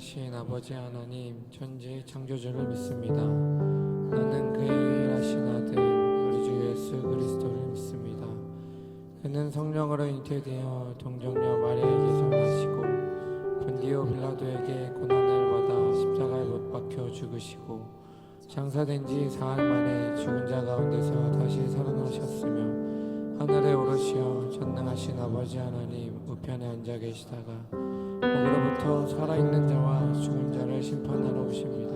전능하신 아버지 하나님 천지 창조주를 믿습니다. 나는 그의 유일하신 아들 우리 주 예수 그리스도를 믿습니다. 그는 성령으로 잉태되어 동정녀 마리아에게서 나시고 본디오 빌라도에게 고난을 받아 십자가에 못 박혀 죽으시고 장사된 지 사흘 만에 죽은 자 가운데서 다시 살아나셨으며 하늘에 오르시어 전능하신 아버지 하나님 우편에 앉아 계시다가 거기로부터 살아있는 자와 죽은 자를 심판하러 오십니다.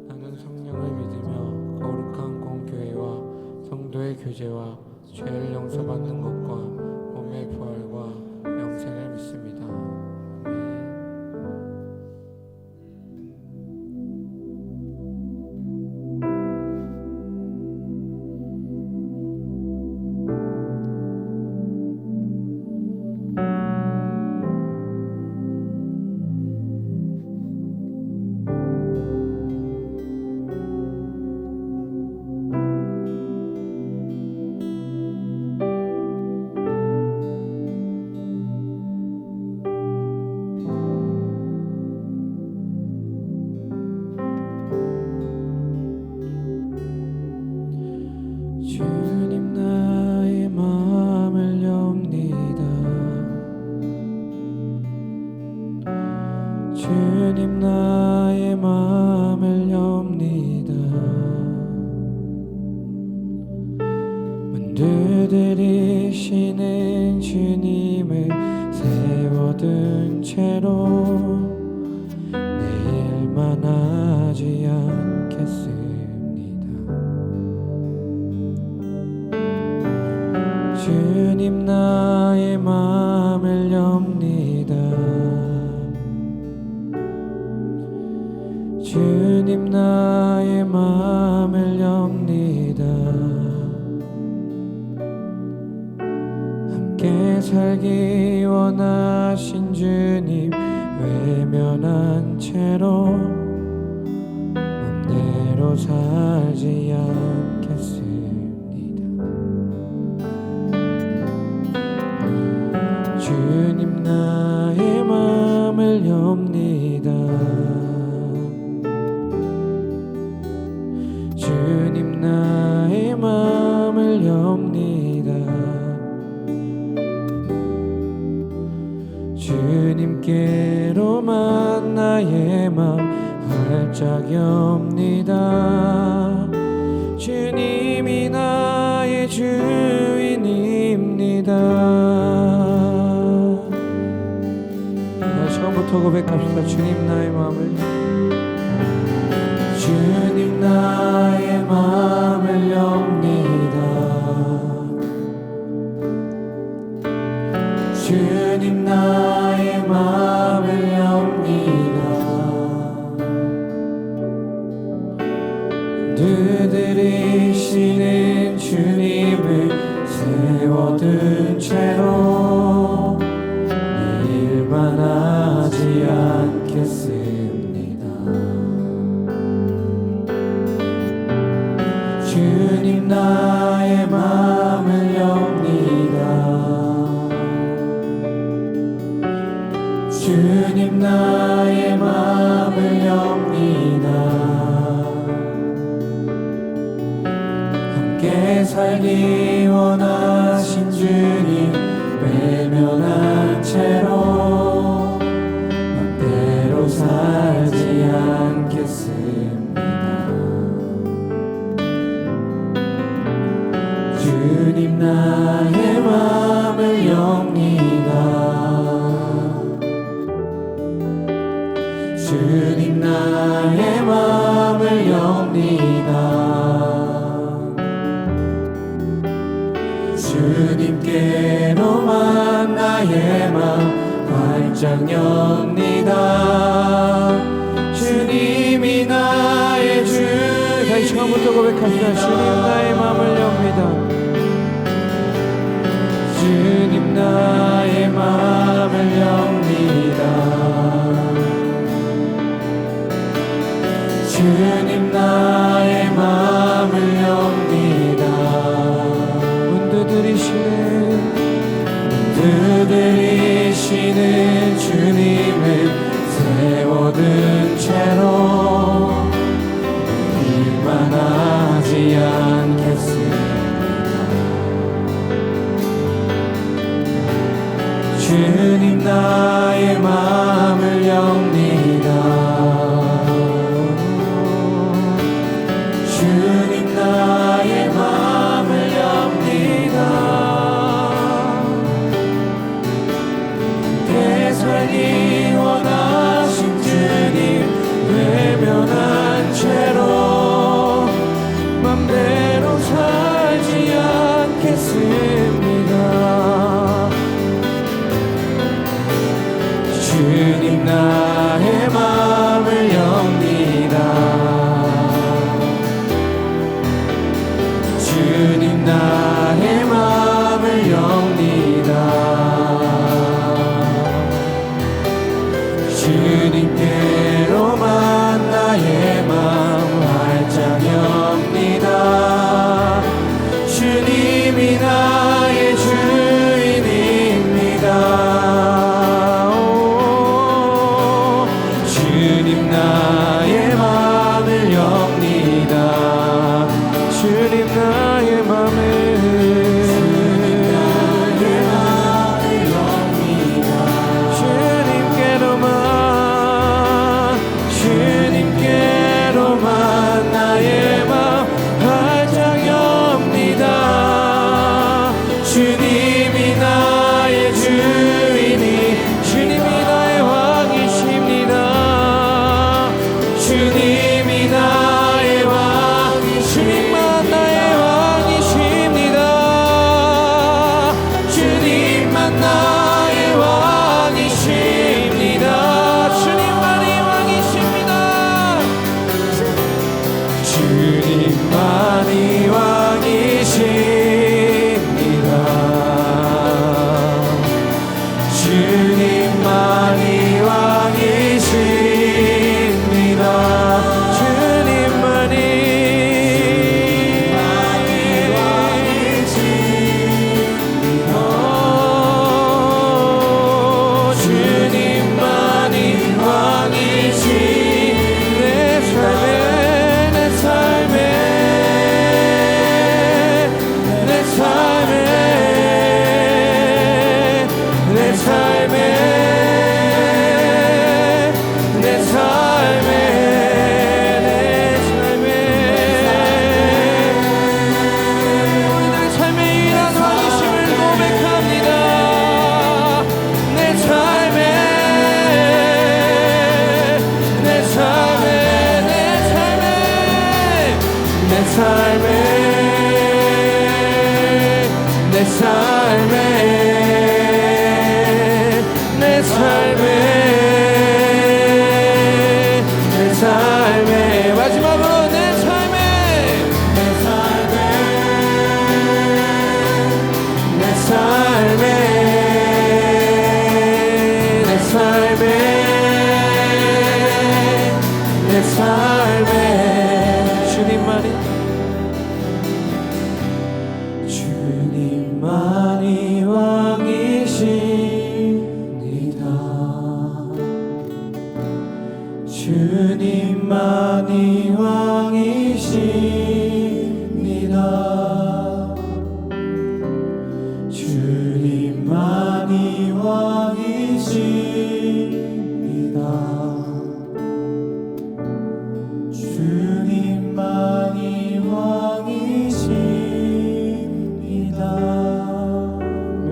나는 성령을 믿으며 거룩한 공교회와 성도의 교제와 죄를 용서받는 것과 몸의 부활과 영생을 믿습니다. 주님 나의 마음을 엽니다. 주님 나의 마음을 엽니다. 문 두드리시는 주님을 세워둔 채로 내일만 하지 않겠습니다. 주님 나의 마음을 엽니다. 주님 나의 마음을 엽니다. 함께 살기 원하신 주님 외면한 채로 맘대로 살지 않겠습니다. 주님 나의 마음을 엽니다. 주님 나의 마음을 엽니다. 주님께로만 나의 마음 활짝 엽니다. 주님이 나의 주인입니다. 처음부터 고백합시다. 주님 나의 마음을 주님 나의 마음을 엽니다. 주님 나의 마음을 엽니다. 두드리시는 주님을 세워둔 채로 일만 하지 않겠습니다. 주님 나의 마음을 엽니다. 주님 나의 마음을 엽니다. 함께 살기 원하신 주님 외면한 채로 맘대로 살지 않겠습니다. 주님 나의 마음을 엽니다. 주님 나의 마음을 엽니다. 주님께로만 나의 마음 활짝 엽니다. 주님이 나의 주. 다시 처음부터 고백합시다. 주님 나의 마음을 엽니다. 주님 나의 마음을 엽니다. 주님 나의 마음을 엽니다. 문 두드리시는 주님을 세워 얻은 채로 일만 하지 않겠습니다. 주님 나의 마음을 엽니다. 주님 나의 마음을 엽니다. 내 살기 원하신 주님 외면한 채로 맘대로 살지 않겠습니다. 주님 나의 마음을 엽니다. 주님 나의 마음을 엽니다. 주님께로만 나의 마음 활짝 엽니다. 주님이 나의 주인입니다. 오, 주님 나의 마음을 엽니다. 주님 나의 마음을 주님만이 왕이십니다. 주님만이 왕이십니다. 주님만이 왕이십니다. 주님만이 왕이십니다. 내 삶에 주님만이 왕이십니다. 주님만이 왕이십니다. 주님만이 왕이십니다. 주님만이 왕이십니다.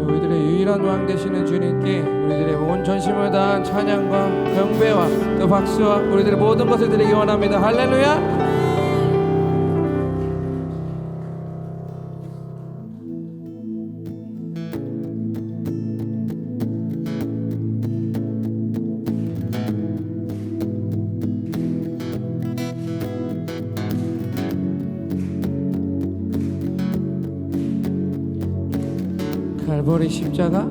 우리들의 유일한 왕 되시는 주님께 우리들의 온 전심을 다한 찬양과 경배와 또 박수와 우리들의 모든 것을 드리기 원합니다. 할렐루야. 갈보리 십자가,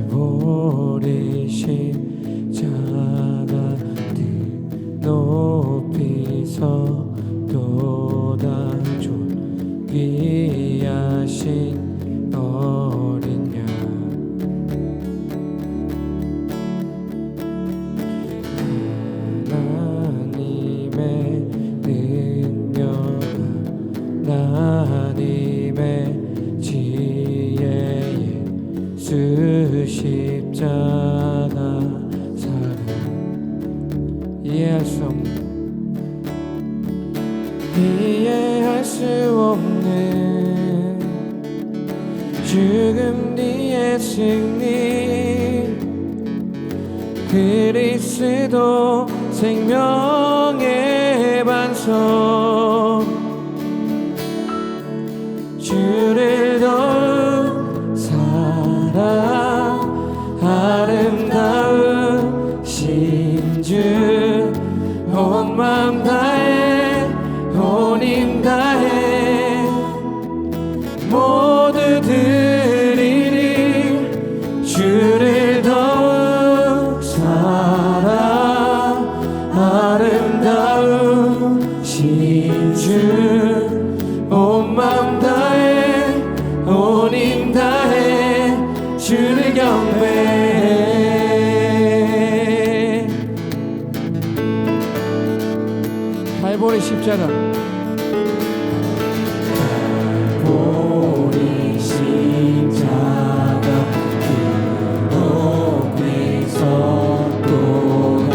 갈보리 십자가 높이서 보다 존귀하신 어린 양 하나님의 지혜에 수 십자가 사랑 이해할 수 없는 죽음 뒤의 승리 그리스도 생명의 반석 주를 더욱 사랑 아름다운 신주 온 맘 다해 온 힘 다해 모두 드리리 주를 더욱 사랑 아름다운 신주 온 맘 다해 온 힘 다해 주를 경배해 갈보리 십자가 갈보리 십자가 그 높이 섰도다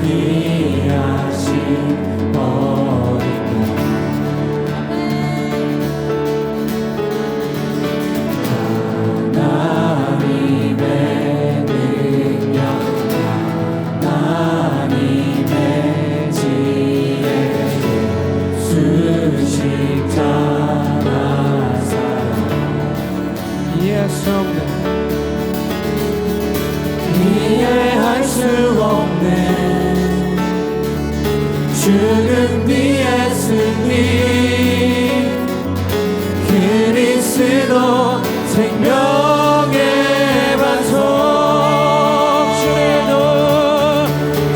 귀하신 어린 하나님의 능력 하나님의 지혜 수 십자가 사랑 이해할 수 없는 이해할 수 없는 죽음 뒤의 승리 그리스도 생명의 반석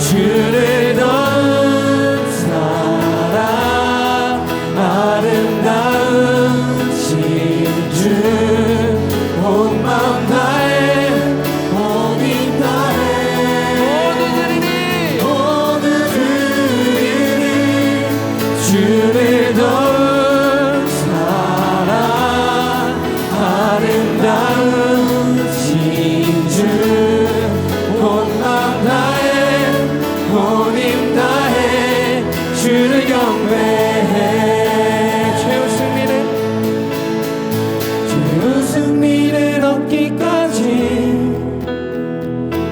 주를 더욱 사랑 아름다운 신주 온 마음 다해 온 힘 다해 모두 드리니 주를 더욱 사랑 아름다운 신주 온 마음 다해 온 힘 다해 주를 경배해 최후 승리를 얻기까지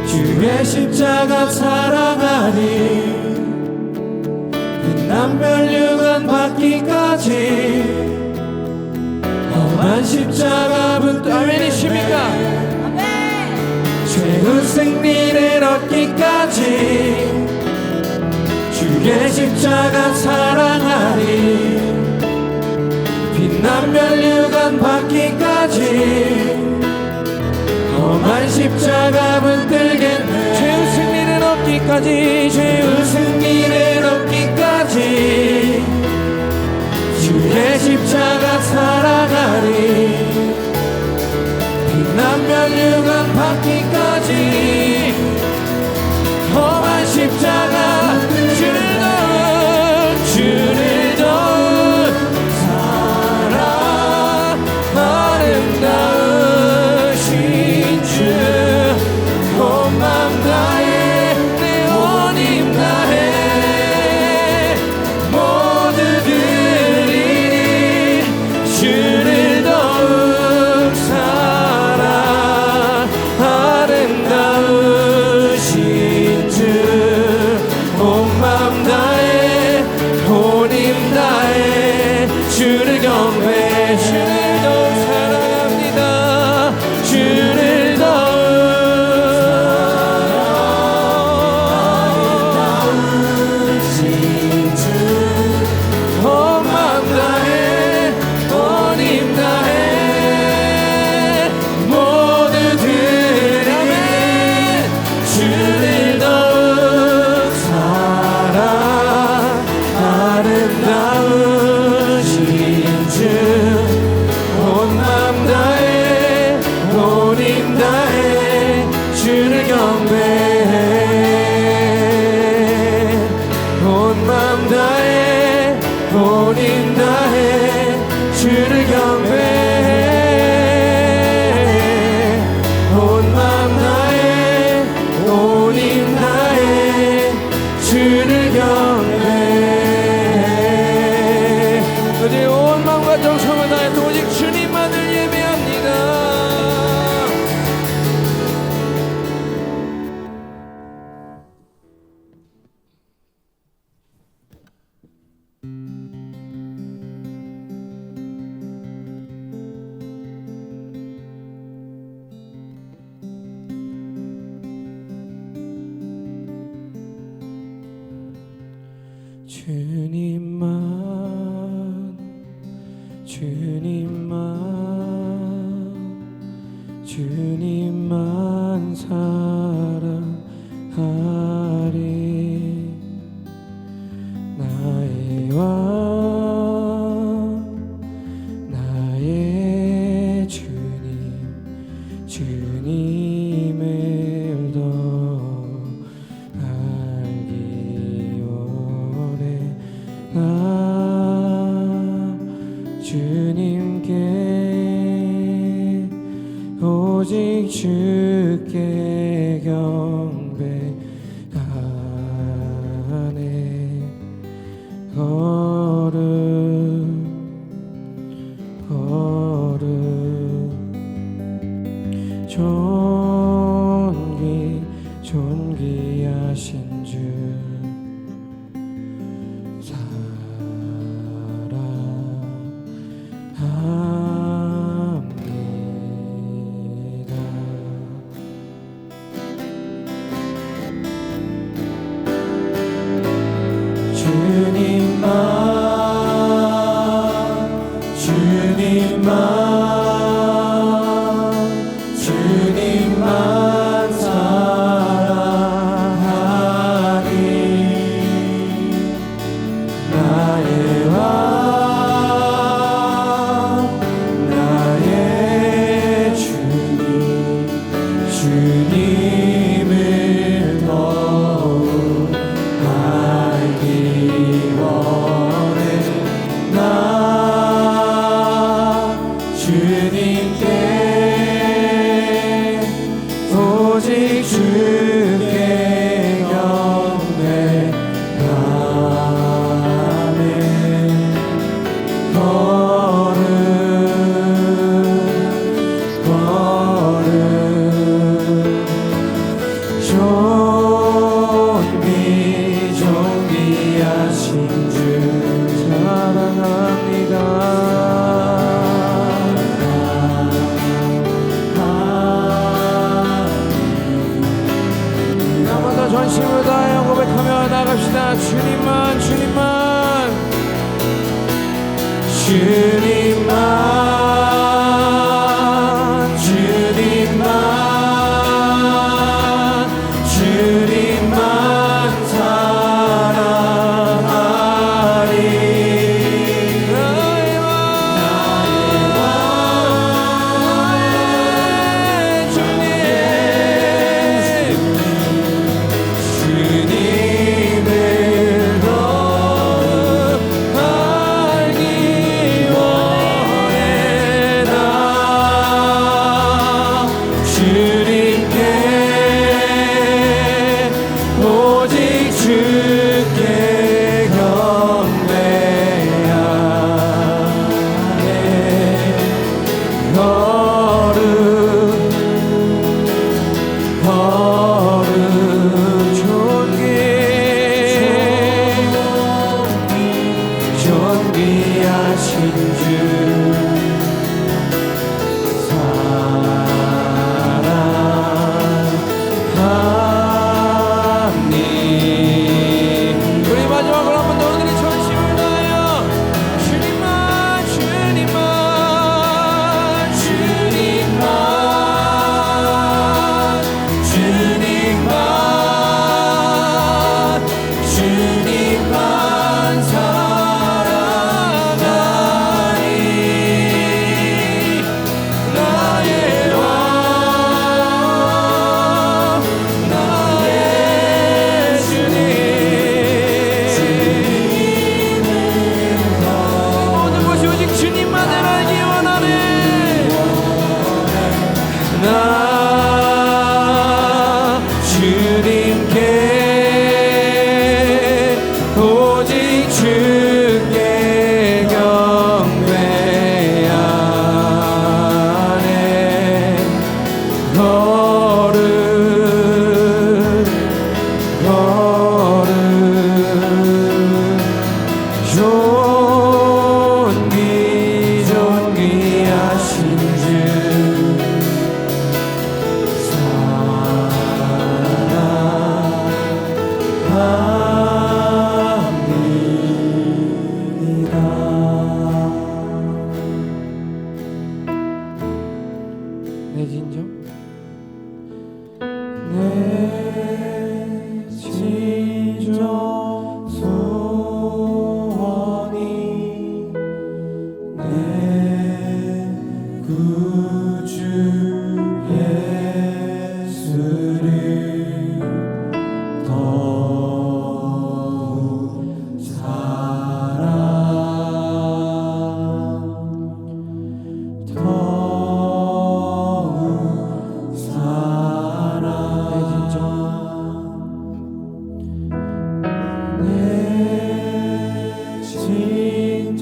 주의 십자가 사랑하리 빛난 멸류관 받기까지 험한 십자가 붙들고 아멘이십니까? 최후 승리를 얻기까지 주의 십자가 사랑하리 빛난 멸류관 받기까지 험한 십자가 붙들겠네 최후 승리를 얻기까지 최후 승리를 얻기까지 주의 십자가 사랑하리 빛난 멸류관 받기까지 험한 십자가 주를 더욱 사랑 아름다운 신주 온 맘 다해 내 온 힘 다해 모두 드리니 주를 더욱 사랑 아름다운 신주 온 맘 다해 온 힘 다해 주를 경배해 주를 더욱 사랑합니다 주를 더욱 아름다운 신주 온 맘 다해 온 힘 다해 모두 드리니 주를 더욱 사랑 아름다운 신주 입 다해 주를 경배해 온 맘 다해 온 힘 다해 주를 경배해 오직 온 마음과 정성을 다해 오직 주님만을 예배합니다. 주님만 주님만 주님만 사랑하리 나의 왕 나의 주님 주님을 더 알기 원해 나 주님께 오직 주께 경배하네 걸음 걸음 존귀하신 주 사랑합니다. 주님만 사랑하리 나의 왕 나의 주님 주님을 더욱 알기 원해 나 주님께 오직 주께 경배하네 걸음 걸음 존귀하신 주 사랑합니다. 전심을 다하여 고백하며 나갑시다. 주님만 주님만 주님만 주님만 주님만 사랑하리 나의 왕 나의 주님 주님을 더 알기 원해 나 주님께 오직 주께 경배하네 걸음 걸음 존귀하신 주 사랑하니 우리 마지막으로 한 번 더 오늘의 전심을 다하여 주님만 주님만 주님만 주님만 주님만 사랑하니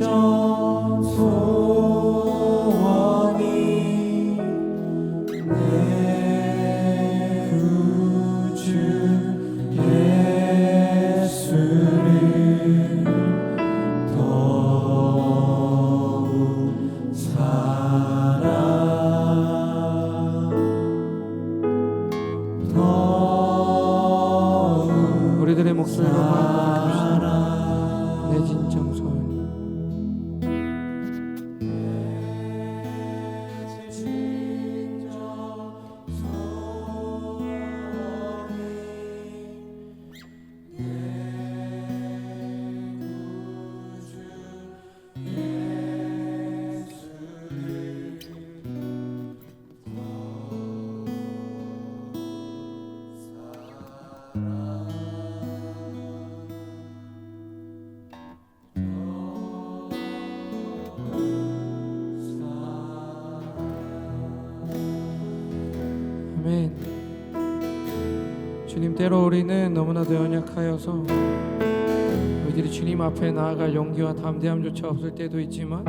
진정 소원이 내 구주 예수를 더욱 사랑 우리들의 목소리로 말합시다. 내 진정 소원이 아멘. 주님, 때로 우리는 너무나도 연약하여서 우리들이 주님 앞에 나아갈 용기와 담대함조차 없을 때도 있지만,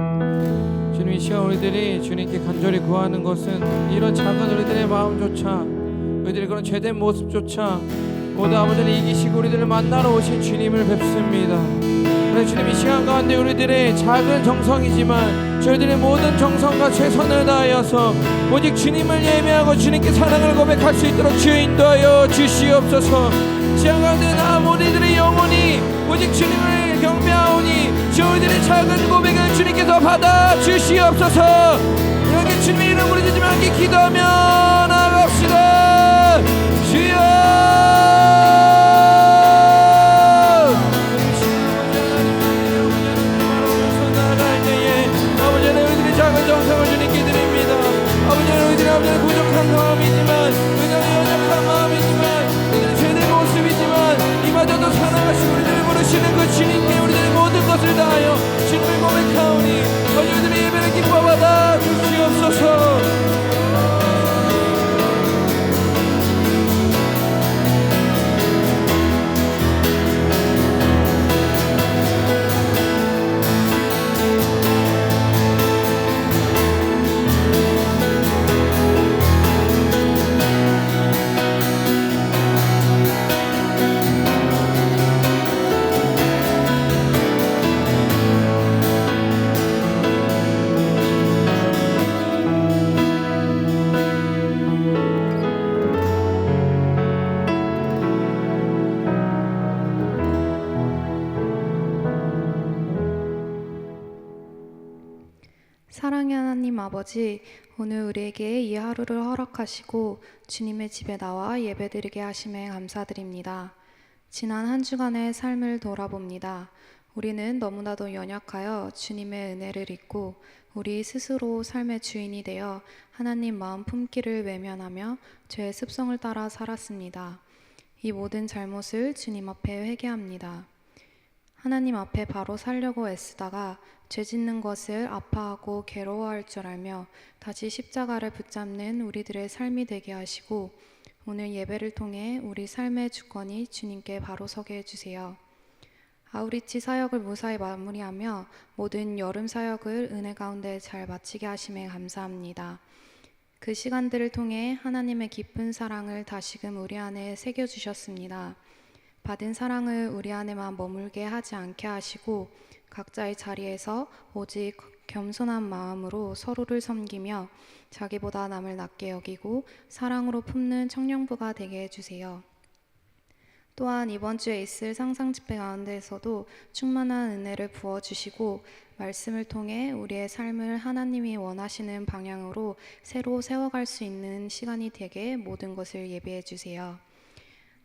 주님 이 시간 우리들이 주님께 간절히 구하는 것은 이런 작은 우리들의 마음조차, 우리들의 그런 죄된 모습조차 모두 아버지를 이기시고 우리들을 만나러 오신 주님을 뵙습니다. 그래서 주님 이 시간 가운데 우리들의 작은 정성이지만 저희들의 모든 정성과 최선을 다하여서 오직 주님을 예배하고 주님께 사랑을 고백할 수 있도록 주여 인도하여 주시옵소서. 시간 가운데 나 우리들의 영혼이 오직 주님을 경배하오니 저희들의 작은 고백을 주님께서 받아 주시옵소서. 이렇게 주님의 이름 부르짖으며 함께 기도하며 나아갑시다. 주여 정성을 주님께 드립니다. 아버지는 우리들의 부족한 마음이지만, 우리가 연약한 마음이지만, 우리들의 죄된 모습이지만 이마저도 사랑하시고 우리들을 부르시는 그 주님께 우리들의 모든 것을 다하여 주님을 고백하오니 우리들의 예배를 기뻐 받아 주시옵소서. 사랑의 하나님 아버지, 오늘 우리에게 이 하루를 허락하시고 주님의 집에 나와 예배드리게 하심에 감사드립니다. 지난 한 주간의 삶을 돌아봅니다. 우리는 너무나도 연약하여 주님의 은혜를 잊고 우리 스스로 삶의 주인이 되어 하나님 마음 품기를 외면하며 죄의 습성을 따라 살았습니다. 이 모든 잘못을 주님 앞에 회개합니다. 하나님 앞에 바로 살려고 애쓰다가 죄 짓는 것을 아파하고 괴로워할 줄 알며 다시 십자가를 붙잡는 우리들의 삶이 되게 하시고 오늘 예배를 통해 우리 삶의 주권이 주님께 바로 서게 해주세요. 아우리치 사역을 무사히 마무리하며 모든 여름 사역을 은혜 가운데 잘 마치게 하심에 감사합니다. 그 시간들을 통해 하나님의 깊은 사랑을 다시금 우리 안에 새겨주셨습니다. 받은 사랑을 우리 안에만 머물게 하지 않게 하시고 각자의 자리에서 오직 겸손한 마음으로 서로를 섬기며 자기보다 남을 낮게 여기고 사랑으로 품는 청년부가 되게 해주세요. 또한 이번 주에 있을 상상 집회 가운데에서도 충만한 은혜를 부어주시고 말씀을 통해 우리의 삶을 하나님이 원하시는 방향으로 새로 세워갈 수 있는 시간이 되게 모든 것을 예비해 주세요.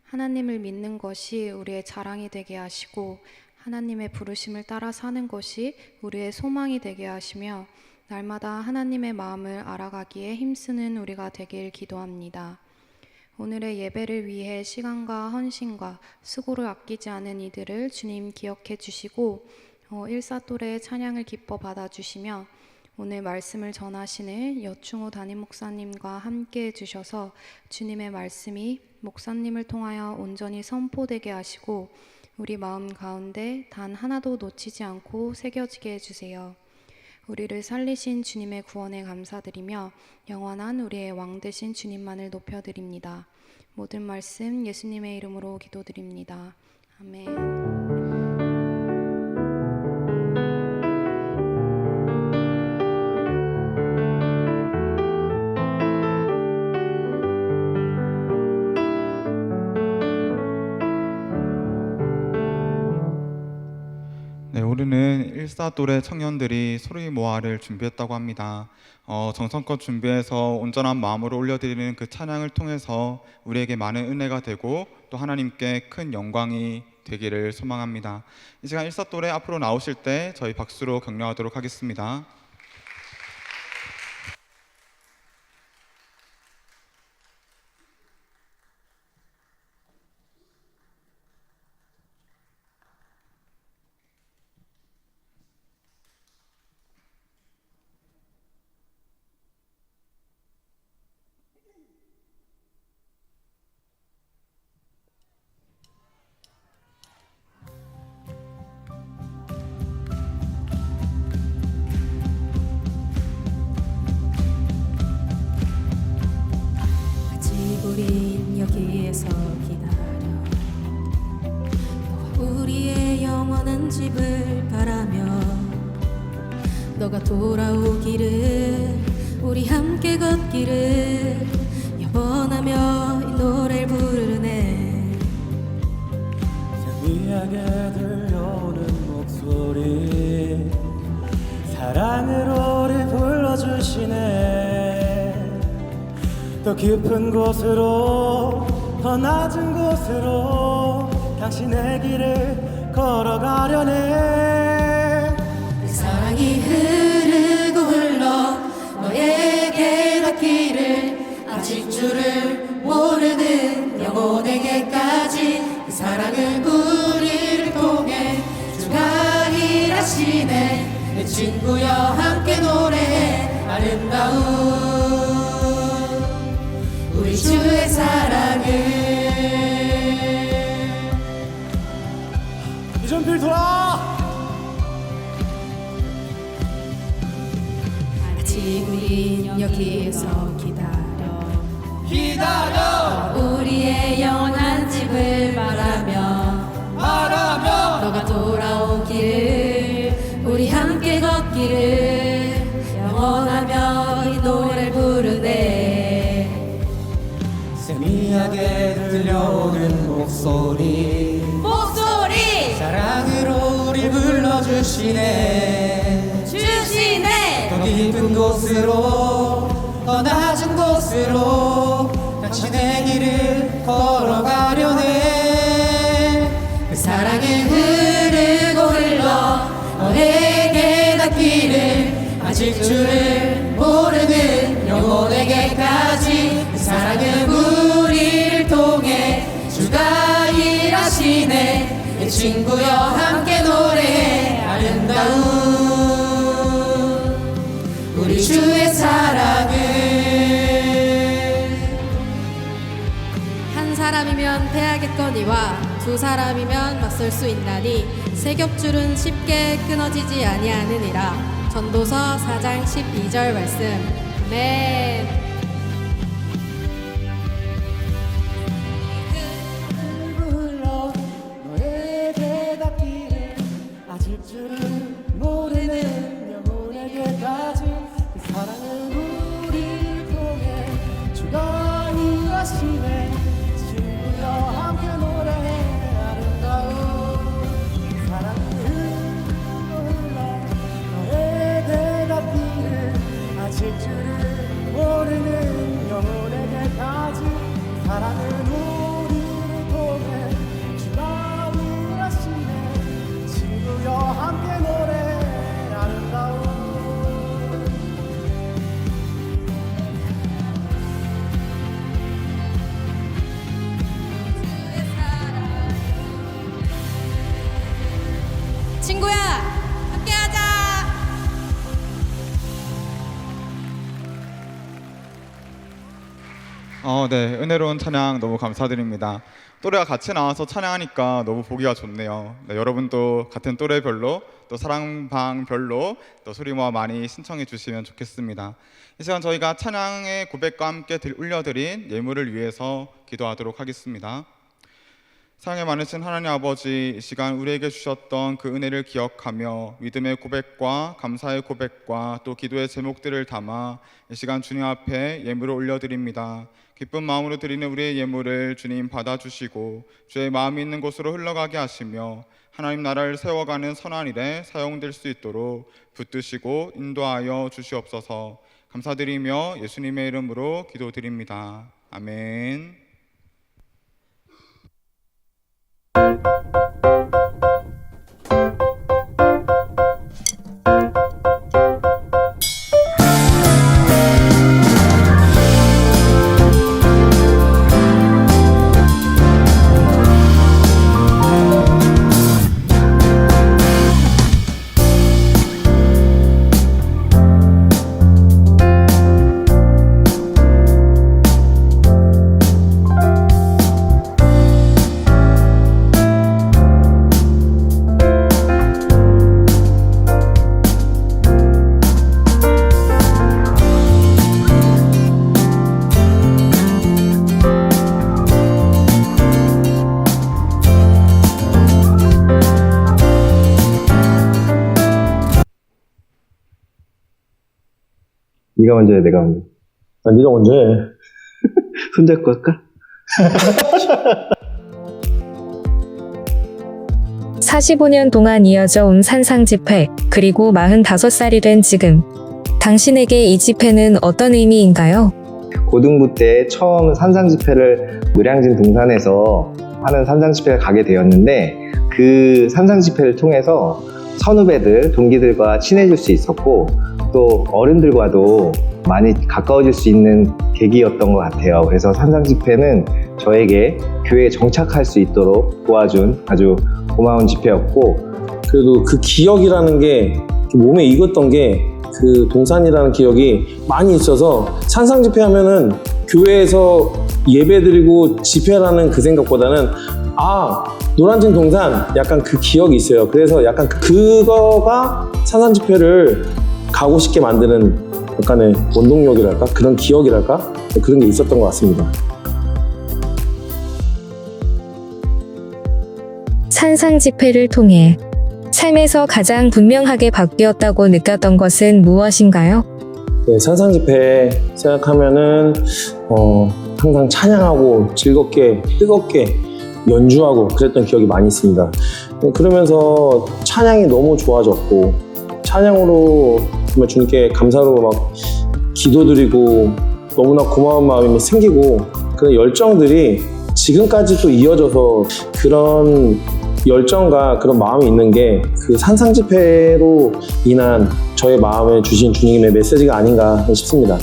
하나님을 믿는 것이 우리의 자랑이 되게 하시고 하나님의 부르심을 따라 사는 것이 우리의 소망이 되게 하시며 날마다 하나님의 마음을 알아가기에 힘쓰는 우리가 되길 기도합니다. 오늘의 예배를 위해 시간과 헌신과 수고를 아끼지 않은 이들을 주님 기억해 주시고 일사또래 찬양을 기뻐 받아주시며 오늘 말씀을 전하시는 여충호 담임 목사님과 함께 해주셔서 주님의 말씀이 목사님을 통하여 온전히 선포되게 하시고 우리 마음 가운데 단 하나도 놓치지 않고 새겨지게 해주세요. 우리를 살리신 주님의 구원에 감사드리며 영원한 우리의 왕 되신 주님만을 높여드립니다. 모든 말씀 예수님의 이름으로 기도드립니다. 아멘. 네, 우리는 일사또래 청년들이 소리 모아를 준비했다고 합니다. 정성껏 준비해서 온전한 마음으로 올려드리는 그 찬양을 통해서 우리에게 많은 은혜가 되고 또 하나님께 큰 영광이 되기를 소망합니다. 이 시간 일사또래 앞으로 나오실 때 저희 박수로 격려하도록 하겠습니다. 아직 우린 여기에서 기다려 너와 우리의 영원한 집을 바라며 너가 돌아오기를 우리 함께 걷기를 영원하며 이 노래를 부르네. 희미하게 들려오는 목소리 사랑으로 우리 불러주시네. 더 깊은 곳으로 더 낮은 곳으로 당신의 길을 걸어가려네. 그 사랑이 흐르고 흘러 너에게 닿기를 아직 줄을 모르는 영혼에게까지 그 사랑을 우리를 통해 주가 일하시네. 내 친구여 함께 노래해 아름다운 우리 주의 사랑을. 이전필 돌아. 아직 우린 여기에서 기다려 우리의 영원한 집을 바라며 너가 돌아오기를 우리 함께 걷기를 영원하며 이 노래를 부르네. 세미하게 들려오는 목소리 사랑으로 우리 불러주시네. 더 깊은 곳으로 더 낮은 곳으로 당신의 길을 걸어가려네. 그 사랑이 흐르고 흘러 너에게 닿기를 아직 줄을 모르는 영혼에게까지 그 사랑은 우리를 통해 주가 일하시네. 내 친구여 함께 노래해 아름다운 우리 주의 사랑을. 한 사람이면 패하겠거니와 두 사람이면 맞설 수 있나니 세 겹줄은 쉽게 끊어지지 아니하느니라. 전도서 4장 12절 말씀. 아멘. 흘러 너에게 닿기를 아직 줄을 모르는 영혼에게까지 그 사랑은 우리를 통해 주가 일하시네. 친구여 함께 노래해 아름다운 사랑은 흘러 너에게 닿기를 아직 줄을 모르는 네, 은혜로운 찬양 너무 감사드립니다. 또래가 같이 나와서 찬양하니까 너무 보기가 좋네요. 네, 여러분도 같은 또래별로 또 사랑방별로 또 소리 모아 많이 신청해 주시면 좋겠습니다. 이 시간 저희가 찬양의 고백과 함께 올려드린 예물을 위해서 기도하도록 하겠습니다. 사랑에 많으신 하나님 아버지, 이 시간 우리에게 주셨던 그 은혜를 기억하며 믿음의 고백과 감사의 고백과 또 기도의 제목들을 담아 이 시간 주님 앞에 예물을 올려드립니다. 기쁜 마음으로 드리는 우리의 예물을 주님 받아주시고 주의 마음이 있는 곳으로 흘러가게 하시며 하나님 나라를 세워가는 선한 일에 사용될 수 있도록 붙드시고 인도하여 주시옵소서. 감사드리며 예수님의 이름으로 기도드립니다. 아멘. 네가 먼저 해, 내가 먼저. 네가 먼저 해. 손잡고 할까? 45년 동안 이어져 온 산상 집회, 그리고 45살이 된 지금. 당신에게 이 집회는 어떤 의미인가요? 고등부 때 처음 산상 집회를 노량진 동산에서 하는 산상 집회를 가게 되었는데 그 산상 집회를 통해서 선후배들, 동기들과 친해질 수 있었고 또 어른들과도 많이 가까워질 수 있는 계기였던 것 같아요. 그래서 산상 집회는 저에게 교회에 정착할 수 있도록 도와준 아주 고마운 집회였고, 그래도 그 기억이라는 게 몸에 익었던 게 그 동산이라는 기억이 많이 있어서 산상 집회 하면은 교회에서 예배드리고 집회라는 그 생각보다는 노란진 동산 약간 그 기억이 있어요. 그래서 약간 그거가 산상 집회를 가고 싶게 만드는 약간의 원동력이랄까? 그런 기억이랄까? 그런 게 있었던 것 같습니다. 산상 집회를 통해 삶에서 가장 분명하게 바뀌었다고 느꼈던 것은 무엇인가요? 네, 산상 집회 생각하면은 항상 찬양하고 즐겁게 뜨겁게 연주하고 그랬던 기억이 많이 있습니다. 그러면서 찬양이 너무 좋아졌고 찬양으로 정말 주님께 감사로 막 기도드리고 너무나 고마운 마음이 생기고 그런 열정들이 지금까지도 이어져서 그런 열정과 그런 마음이 있는 게 그 산상 집회로 인한 저의 마음에 주신 주님의 메시지가 아닌가 싶습니다.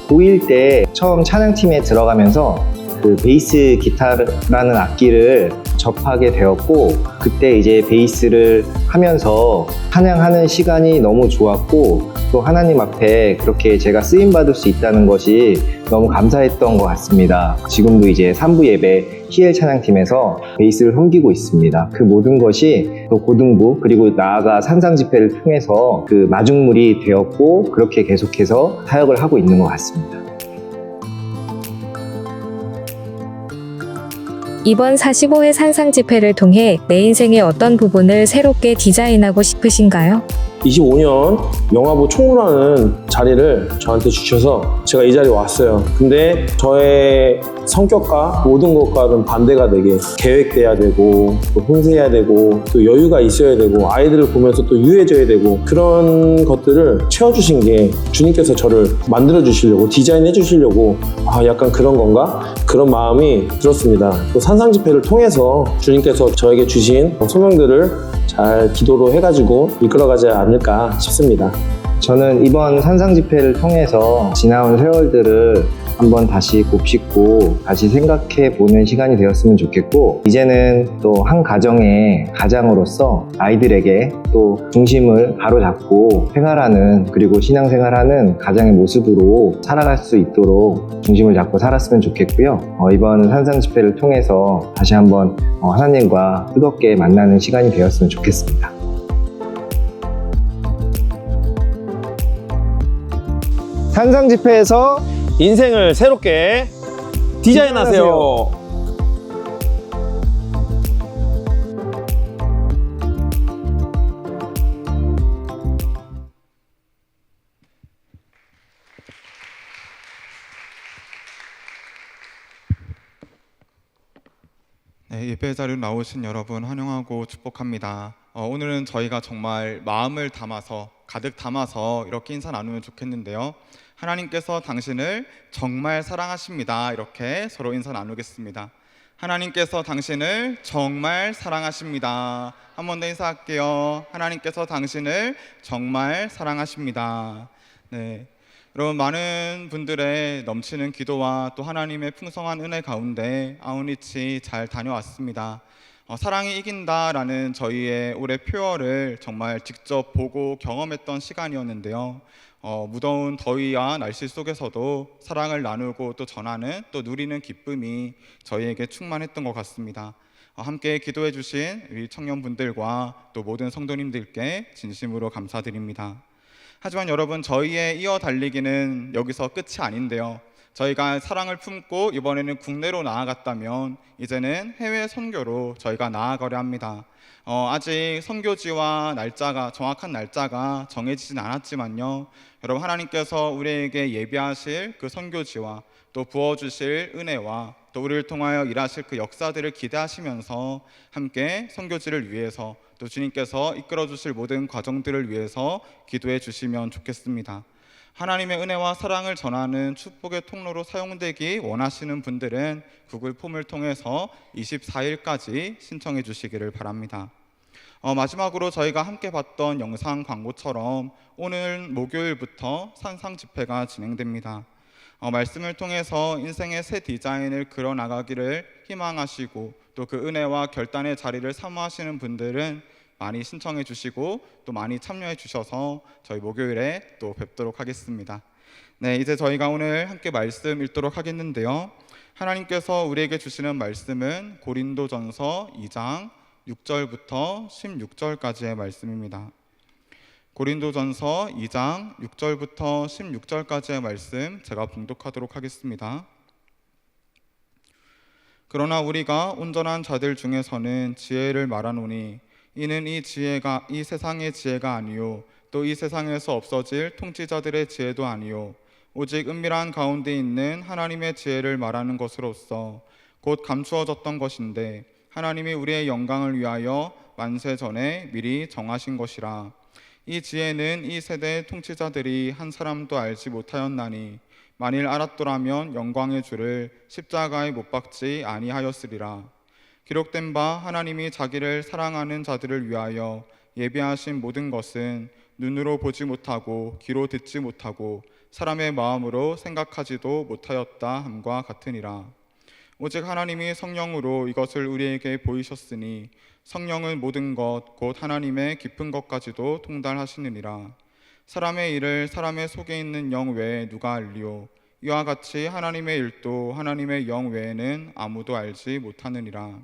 고1 때 처음 찬양팀에 들어가면서 그 베이스 기타라는 악기를 접하게 되었고 그때 이제 베이스를 하면서 찬양하는 시간이 너무 좋았고 또 하나님 앞에 그렇게 제가 쓰임받을 수 있다는 것이 너무 감사했던 것 같습니다. 지금도 이제 3부 예배 희엘 찬양팀에서 베이스를 섬기고 있습니다. 그 모든 것이 또 고등부 그리고 나아가 산상 집회를 통해서 그 마중물이 되었고 그렇게 계속해서 사역을 하고 있는 것 같습니다. 이번 45회 산상 집회를 통해 내 인생의 어떤 부분을 새롭게 디자인하고 싶으신가요? 25년 영화부 총무라는 자리를 저한테 주셔서 제가 이 자리에 왔어요. 근데 저의 성격과 모든 것과는 반대가 되게 계획돼야 되고 또 혼세해야 되고 또 여유가 있어야 되고 아이들을 보면서 또 유해져야 되고 그런 것들을 채워주신 게 주님께서 저를 만들어 주시려고 디자인해 주시려고 약간 그런 건가? 그런 마음이 들었습니다. 또 산상 집회를 통해서 주님께서 저에게 주신 소명들을 잘 기도로 해가지고 이끌어가지 않을까 싶습니다. 저는 이번 산상 집회를 통해서 지나온 세월들을 한번 다시 곱씹고 다시 생각해 보는 시간이 되었으면 좋겠고, 이제는 또 한 가정의 가장으로서 아이들에게 또 중심을 바로잡고 생활하는, 그리고 신앙생활하는 가장의 모습으로 살아갈 수 있도록 중심을 잡고 살았으면 좋겠고요. 이번 산상 집회를 통해서 다시 한번 하나님과 뜨겁게 만나는 시간이 되었으면 좋겠습니다. 산상 집회에서 인생을 새롭게 디자인하세요. 네, 예배 자리로 나오신 여러분 환영하고 축복합니다. 오늘은 저희가 정말 마음을 담아서 가득 담아서 이렇게 인사 나누면 좋겠는데요. 하나님께서 당신을 정말 사랑하십니다. 이렇게 서로 인사 나누겠습니다. 하나님께서 당신을 정말 사랑하십니다. 한 번 더 인사할게요. 하나님께서 당신을 정말 사랑하십니다. 네. 여러분, 많은 분들의 넘치는 기도와 또 하나님의 풍성한 은혜 가운데 아웃리치 잘 다녀왔습니다. 사랑이 이긴다라는 저희의 올해 표어를 정말 직접 보고 경험했던 시간이었는데요. 무더운 더위와 날씨 속에서도 사랑을 나누고 또 전하는, 또 누리는 기쁨이 저희에게 충만했던 것 같습니다. 함께 기도해 주신 우리 청년분들과 또 모든 성도님들께 진심으로 감사드립니다. 하지만 여러분, 저희의 이어 달리기는 여기서 끝이 아닌데요. 저희가 사랑을 품고 이번에는 국내로 나아갔다면 이제는 해외 선교로 저희가 나아가려 합니다. 아직 선교지와 정확한 날짜가 정해지진 않았지만요. 여러분, 하나님께서 우리에게 예비하실 그 선교지와 또 부어주실 은혜와 또 우리를 통하여 일하실 그 역사들을 기대하시면서 함께 선교지를 위해서 또 주님께서 이끌어 주실 모든 과정들을 위해서 기도해 주시면 좋겠습니다. 하나님의 은혜와 사랑을 전하는 축복의 통로로 사용되기 원하시는 분들은 구글 폼을 통해서 24일까지 신청해 주시기를 바랍니다. 마지막으로 저희가 함께 봤던 영상 광고처럼 오늘 목요일부터 산상 집회가 진행됩니다. 말씀을 통해서 인생의 새 디자인을 그려나가기를 희망하시고 또 그 은혜와 결단의 자리를 사모하시는 분들은 많이 신청해 주시고 또 많이 참여해 주셔서 저희 목요일에 또 뵙도록 하겠습니다. 네, 이제 저희가 오늘 함께 말씀 읽도록 하겠는데요. 하나님께서 우리에게 주시는 말씀은 고린도전서 2장 6절부터 16절까지의 말씀입니다. 고린도전서 2장 6절부터 16절까지의 말씀 제가 봉독하도록 하겠습니다. 그러나 우리가 온전한 자들 중에서는 지혜를 말하노니 이는 이 지혜가 이 세상의 지혜가 아니요 또 이 세상에서 없어질 통치자들의 지혜도 아니요 오직 은밀한 가운데 있는 하나님의 지혜를 말하는 것으로서 곧 감추어졌던 것인데 하나님이 우리의 영광을 위하여 만세 전에 미리 정하신 것이라. 이 지혜는 이 세대의 통치자들이 한 사람도 알지 못하였나니 만일 알았더라면 영광의 주를 십자가에 못 박지 아니하였으리라. 기록된 바 하나님이 자기를 사랑하는 자들을 위하여 예비하신 모든 것은 눈으로 보지 못하고 귀로 듣지 못하고 사람의 마음으로 생각하지도 못하였다 함과 같으니라. 오직 하나님이 성령으로 이것을 우리에게 보이셨으니 성령은 모든 것 곧 하나님의 깊은 것까지도 통달하시느니라. 사람의 일을 사람의 속에 있는 영 외에 누가 알리오? 이와 같이 하나님의 일도 하나님의 영 외에는 아무도 알지 못하느니라.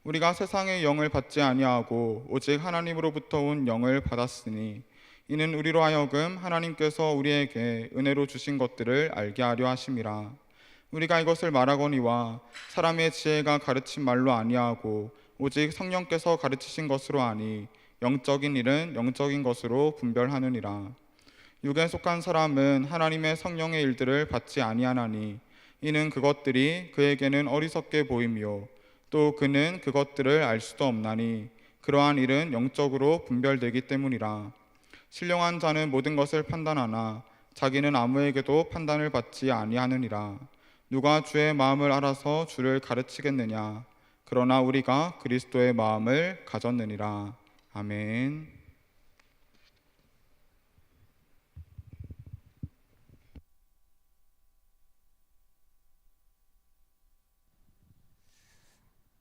우리가 세상의 영을 받지 아니하고 오직 하나님으로부터 온 영을 받았으니 이는 우리로 하여금 하나님께서 우리에게 은혜로 주신 것들을 알게 하려 하심이라. 우리가 이것을 말하거니와 사람의 지혜가 가르친 말로 아니하고 오직 성령께서 가르치신 것으로 아니 영적인 일은 영적인 것으로 분별하느니라. 육에 속한 사람은 하나님의 성령의 일들을 받지 아니하나니 이는 그것들이 그에게는 어리석게 보이며 또 그는 그것들을 알 수도 없나니 그러한 일은 영적으로 분별되기 때문이라. 신령한 자는 모든 것을 판단하나 자기는 아무에게도 판단을 받지 아니하느니라. 누가 주의 마음을 알아서 주를 가르치겠느냐? 그러나 우리가 그리스도의 마음을 가졌느니라. 아멘.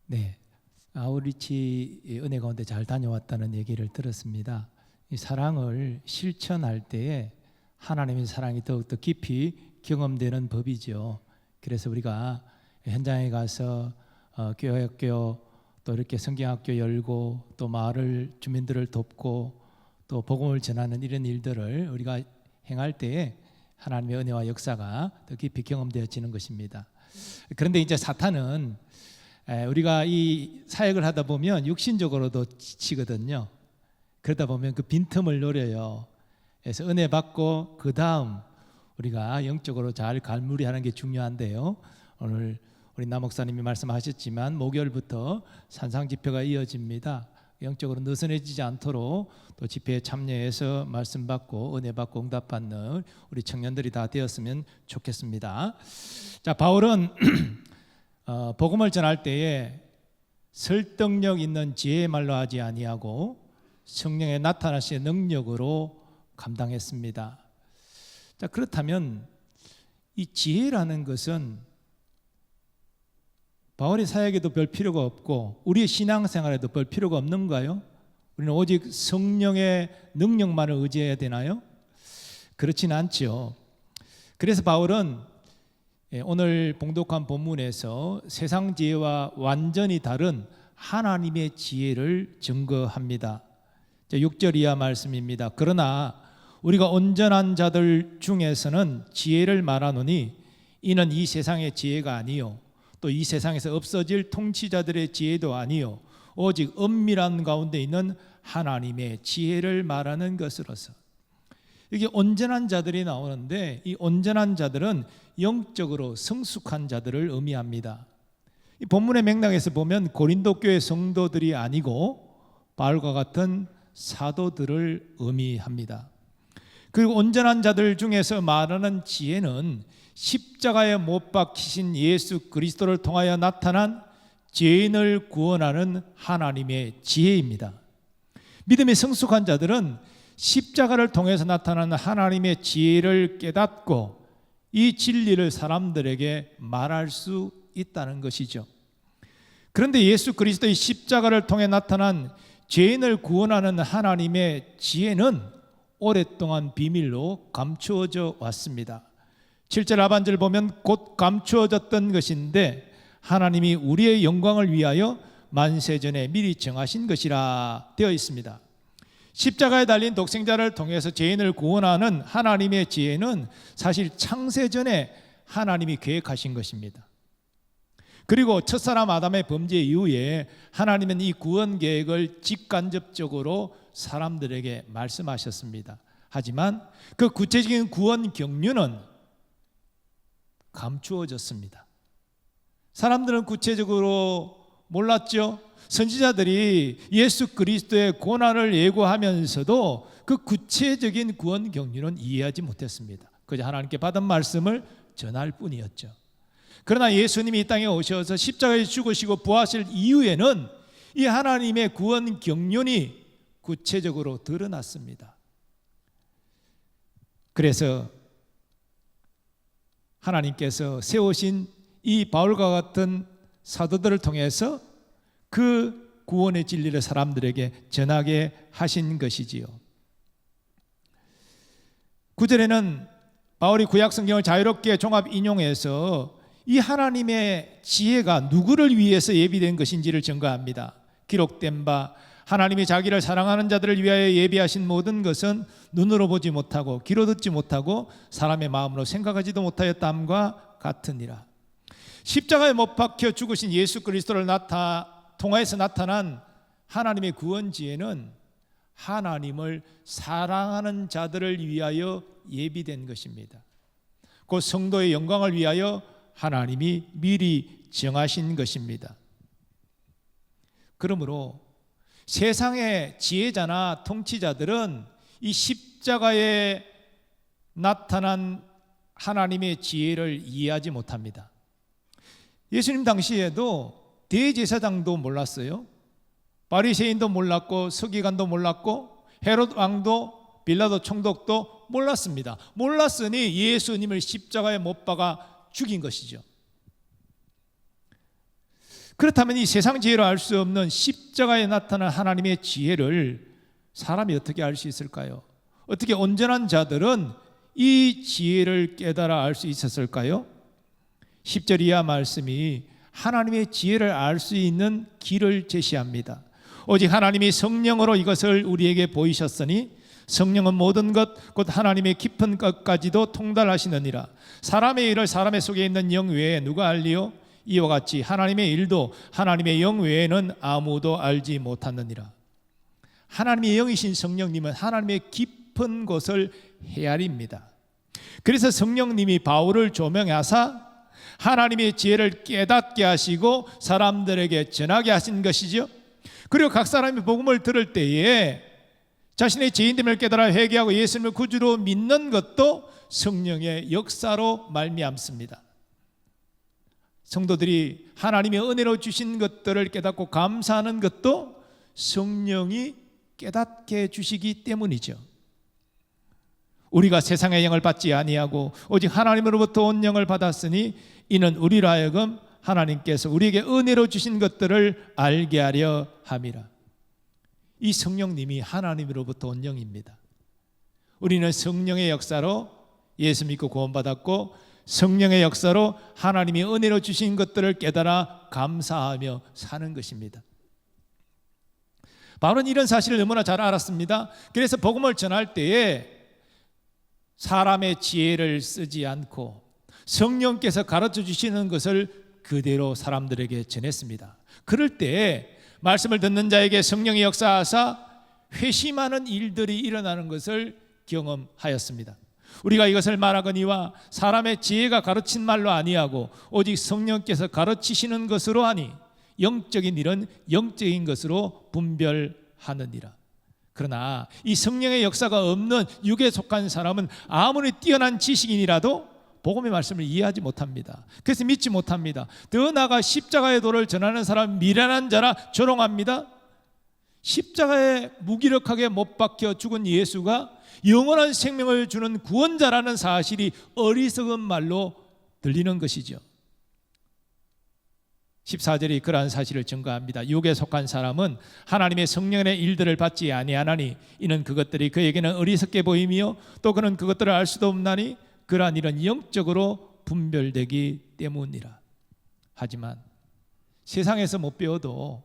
네, 아우리치 은혜 가운데 잘 다녀왔다는 얘기를 들었습니다. 이 사랑을 실천할 때에 하나님의 사랑이 더욱더 깊이 경험되는 법이죠. 그래서 우리가 현장에 가서 교회학교 또 이렇게 성경학교 열고 또 마을 주민들을 돕고 또 복음을 전하는 이런 일들을 우리가 행할 때에 하나님의 은혜와 역사가 더 깊이 경험되어지는 것입니다. 그런데 이제 사탄은 우리가 이 사역을 하다 보면 육신적으로도 지치거든요. 그러다 보면 그 빈틈을 노려요. 그래서 은혜 받고 그 다음 우리가 영적으로 잘 갈무리하는 게 중요한데요. 오늘 우리 남 목사님이 말씀하셨지만 목요일부터 산상 집회가 이어집니다. 영적으로 느슨해지지 않도록 또 집회에 참여해서 말씀 받고 은혜 받고 응답 받는 우리 청년들이 다 되었으면 좋겠습니다. 자, 바울은 복음을 전할 때에 설득력 있는 지혜의 말로 하지 아니하고 성령의 나타나시는 능력으로 감당했습니다. 자, 그렇다면 이 지혜라는 것은 바울의 사역에도 별 필요가 없고 우리의 신앙생활에도 별 필요가 없는가요? 우리는 오직 성령의 능력만을 의지해야 되나요? 그렇진 않죠. 그래서 바울은 오늘 봉독한 본문에서 세상 지혜와 완전히 다른 하나님의 지혜를 증거합니다. 6절 이하 말씀입니다. 그러나 우리가 온전한 자들 중에서는 지혜를 말하노니 이는 이 세상의 지혜가 아니요 또 이 세상에서 없어질 통치자들의 지혜도 아니요 오직 엄밀한 가운데 있는 하나님의 지혜를 말하는 것으로서. 이게 온전한 자들이 나오는데 이 온전한 자들은 영적으로 성숙한 자들을 의미합니다. 이 본문의 맥락에서 보면 고린도 교회 성도들이 아니고 바울과 같은 사도들을 의미합니다. 그리고 온전한 자들 중에서 말하는 지혜는 십자가에 못 박히신 예수 그리스도를 통하여 나타난 죄인을 구원하는 하나님의 지혜입니다. 믿음의 성숙한 자들은 십자가를 통해서 나타나는 하나님의 지혜를 깨닫고 이 진리를 사람들에게 말할 수 있다는 것이죠. 그런데 예수 그리스도의 십자가를 통해 나타난 죄인을 구원하는 하나님의 지혜는 오랫동안 비밀로 감추어져 왔습니다. 7절 하반절 보면 곧 감추어졌던 것인데 하나님이 우리의 영광을 위하여 만세전에 미리 정하신 것이라 되어 있습니다. 십자가에 달린 독생자를 통해서 죄인을 구원하는 하나님의 지혜는 사실 창세전에 하나님이 계획하신 것입니다. 그리고 첫사람 아담의 범죄 이후에 하나님은 이 구원 계획을 직간접적으로 사람들에게 말씀하셨습니다. 하지만 그 구체적인 구원 경륜은 감추어졌습니다. 사람들은 구체적으로 몰랐죠. 선지자들이 예수 그리스도의 고난을 예고하면서도 그 구체적인 구원 경륜은 이해하지 못했습니다. 그저 하나님께 받은 말씀을 전할 뿐이었죠. 그러나 예수님이 이 땅에 오셔서 십자가에 죽으시고 부활하실 이후에는 이 하나님의 구원 경륜이 구체적으로 드러났습니다. 그래서 하나님께서 세우신 이 바울과 같은 사도들을 통해서 그 구원의 진리를 사람들에게 전하게 하신 것이지요. 9절에는 바울이 구약 성경을 자유롭게 종합 인용해서 이 하나님의 지혜가 누구를 위해서 예비된 것인지를 증거합니다. 기록된 바 하나님이 자기를 사랑하는 자들을 위하여 예비하신 모든 것은 눈으로 보지 못하고 귀로 듣지 못하고 사람의 마음으로 생각하지도 못하였담과 같으니라. 십자가에 못 박혀 죽으신 예수 그리스도를 통하여서 나타난 하나님의 구원 지혜는 하나님을 사랑하는 자들을 위하여 예비된 것입니다. 그 성도의 영광을 위하여 하나님이 미리 정하신 것입니다. 그러므로 세상의 지혜자나 통치자들은 이 십자가에 나타난 하나님의 지혜를 이해하지 못합니다. 예수님 당시에도 대제사장도 몰랐어요. 바리새인도 몰랐고 서기관도 몰랐고 헤롯 왕도 빌라도 총독도 몰랐습니다. 몰랐으니 예수님을 십자가에 못 박아 죽인 것이죠. 그렇다면 이 세상 지혜로 알 수 없는 십자가에 나타난 하나님의 지혜를 사람이 어떻게 알 수 있을까요? 어떻게 온전한 자들은 이 지혜를 깨달아 알 수 있었을까요? 10절 이하 말씀이 하나님의 지혜를 알 수 있는 길을 제시합니다. 오직 하나님이 성령으로 이것을 우리에게 보이셨으니 성령은 모든 것 곧 하나님의 깊은 것까지도 통달하시느니라. 사람의 일을 사람의 속에 있는 영 외에 누가 알리요? 이와 같이 하나님의 일도 하나님의 영 외에는 아무도 알지 못하느니라. 하나님의 영이신 성령님은 하나님의 깊은 곳을 헤아립니다. 그래서 성령님이 바울을 조명하사 하나님의 지혜를 깨닫게 하시고 사람들에게 전하게 하신 것이죠. 그리고 각 사람이 복음을 들을 때에 자신의 죄인됨을 깨달아 회개하고 예수님을 구주로 믿는 것도 성령의 역사로 말미암습니다. 성도들이 하나님의 은혜로 주신 것들을 깨닫고 감사하는 것도 성령이 깨닫게 해주시기 때문이죠. 우리가 세상의 영을 받지 아니하고 오직 하나님으로부터 온 영을 받았으니 이는 우리로 하여금 하나님께서 우리에게 은혜로 주신 것들을 알게 하려 함이라. 이 성령님이 하나님으로부터 온 영입니다. 우리는 성령의 역사로 예수 믿고 구원받았고 성령의 역사로 하나님이 은혜로 주신 것들을 깨달아 감사하며 사는 것입니다. 바울은 이런 사실을 너무나 잘 알았습니다. 그래서 복음을 전할 때에 사람의 지혜를 쓰지 않고 성령께서 가르쳐 주시는 것을 그대로 사람들에게 전했습니다. 그럴 때 말씀을 듣는 자에게 성령이 역사하사 회심하는 일들이 일어나는 것을 경험하였습니다. 우리가 이것을 말하거니와 사람의 지혜가 가르친 말로 아니하고 오직 성령께서 가르치시는 것으로 하니 영적인 일은 영적인 것으로 분별하느니라. 그러나 이 성령의 역사가 없는 육에 속한 사람은 아무리 뛰어난 지식인이라도 복음의 말씀을 이해하지 못합니다. 그래서 믿지 못합니다. 더 나아가 십자가의 도를 전하는 사람 미련한 자라 조롱합니다. 십자가에 무기력하게 못 박혀 죽은 예수가 영원한 생명을 주는 구원자라는 사실이 어리석은 말로 들리는 것이죠. 14절이 그러한 사실을 증거합니다. 육에 속한 사람은 하나님의 성령의 일들을 받지 아니하나니 이는 그것들이 그에게는 어리석게 보이며 또 그는 그것들을 알 수도 없나니 그러한 일은 영적으로 분별되기 때문이라. 하지만 세상에서 못 배워도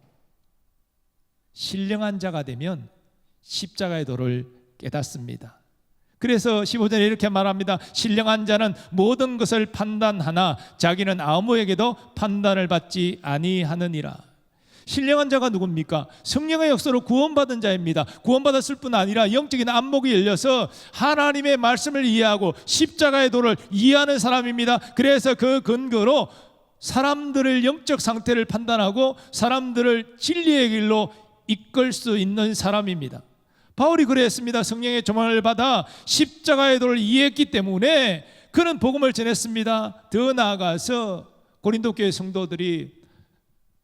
신령한 자가 되면 십자가의 도를 깨닫습니다. 그래서 15절에 이렇게 말합니다. 신령한 자는 모든 것을 판단하나 자기는 아무에게도 판단을 받지 아니하느니라. 신령한 자가 누굽니까? 성령의 역사로 구원받은 자입니다. 구원받았을 뿐 아니라 영적인 안목이 열려서 하나님의 말씀을 이해하고 십자가의 도를 이해하는 사람입니다. 그래서 그 근거로 사람들을 영적 상태를 판단하고 사람들을 진리의 길로 이끌 수 있는 사람입니다. 바울이 그랬습니다. 성령의 조명을 받아 십자가의 도를 이해했기 때문에 그는 복음을 전했습니다. 더 나아가서 고린도 교회 성도들이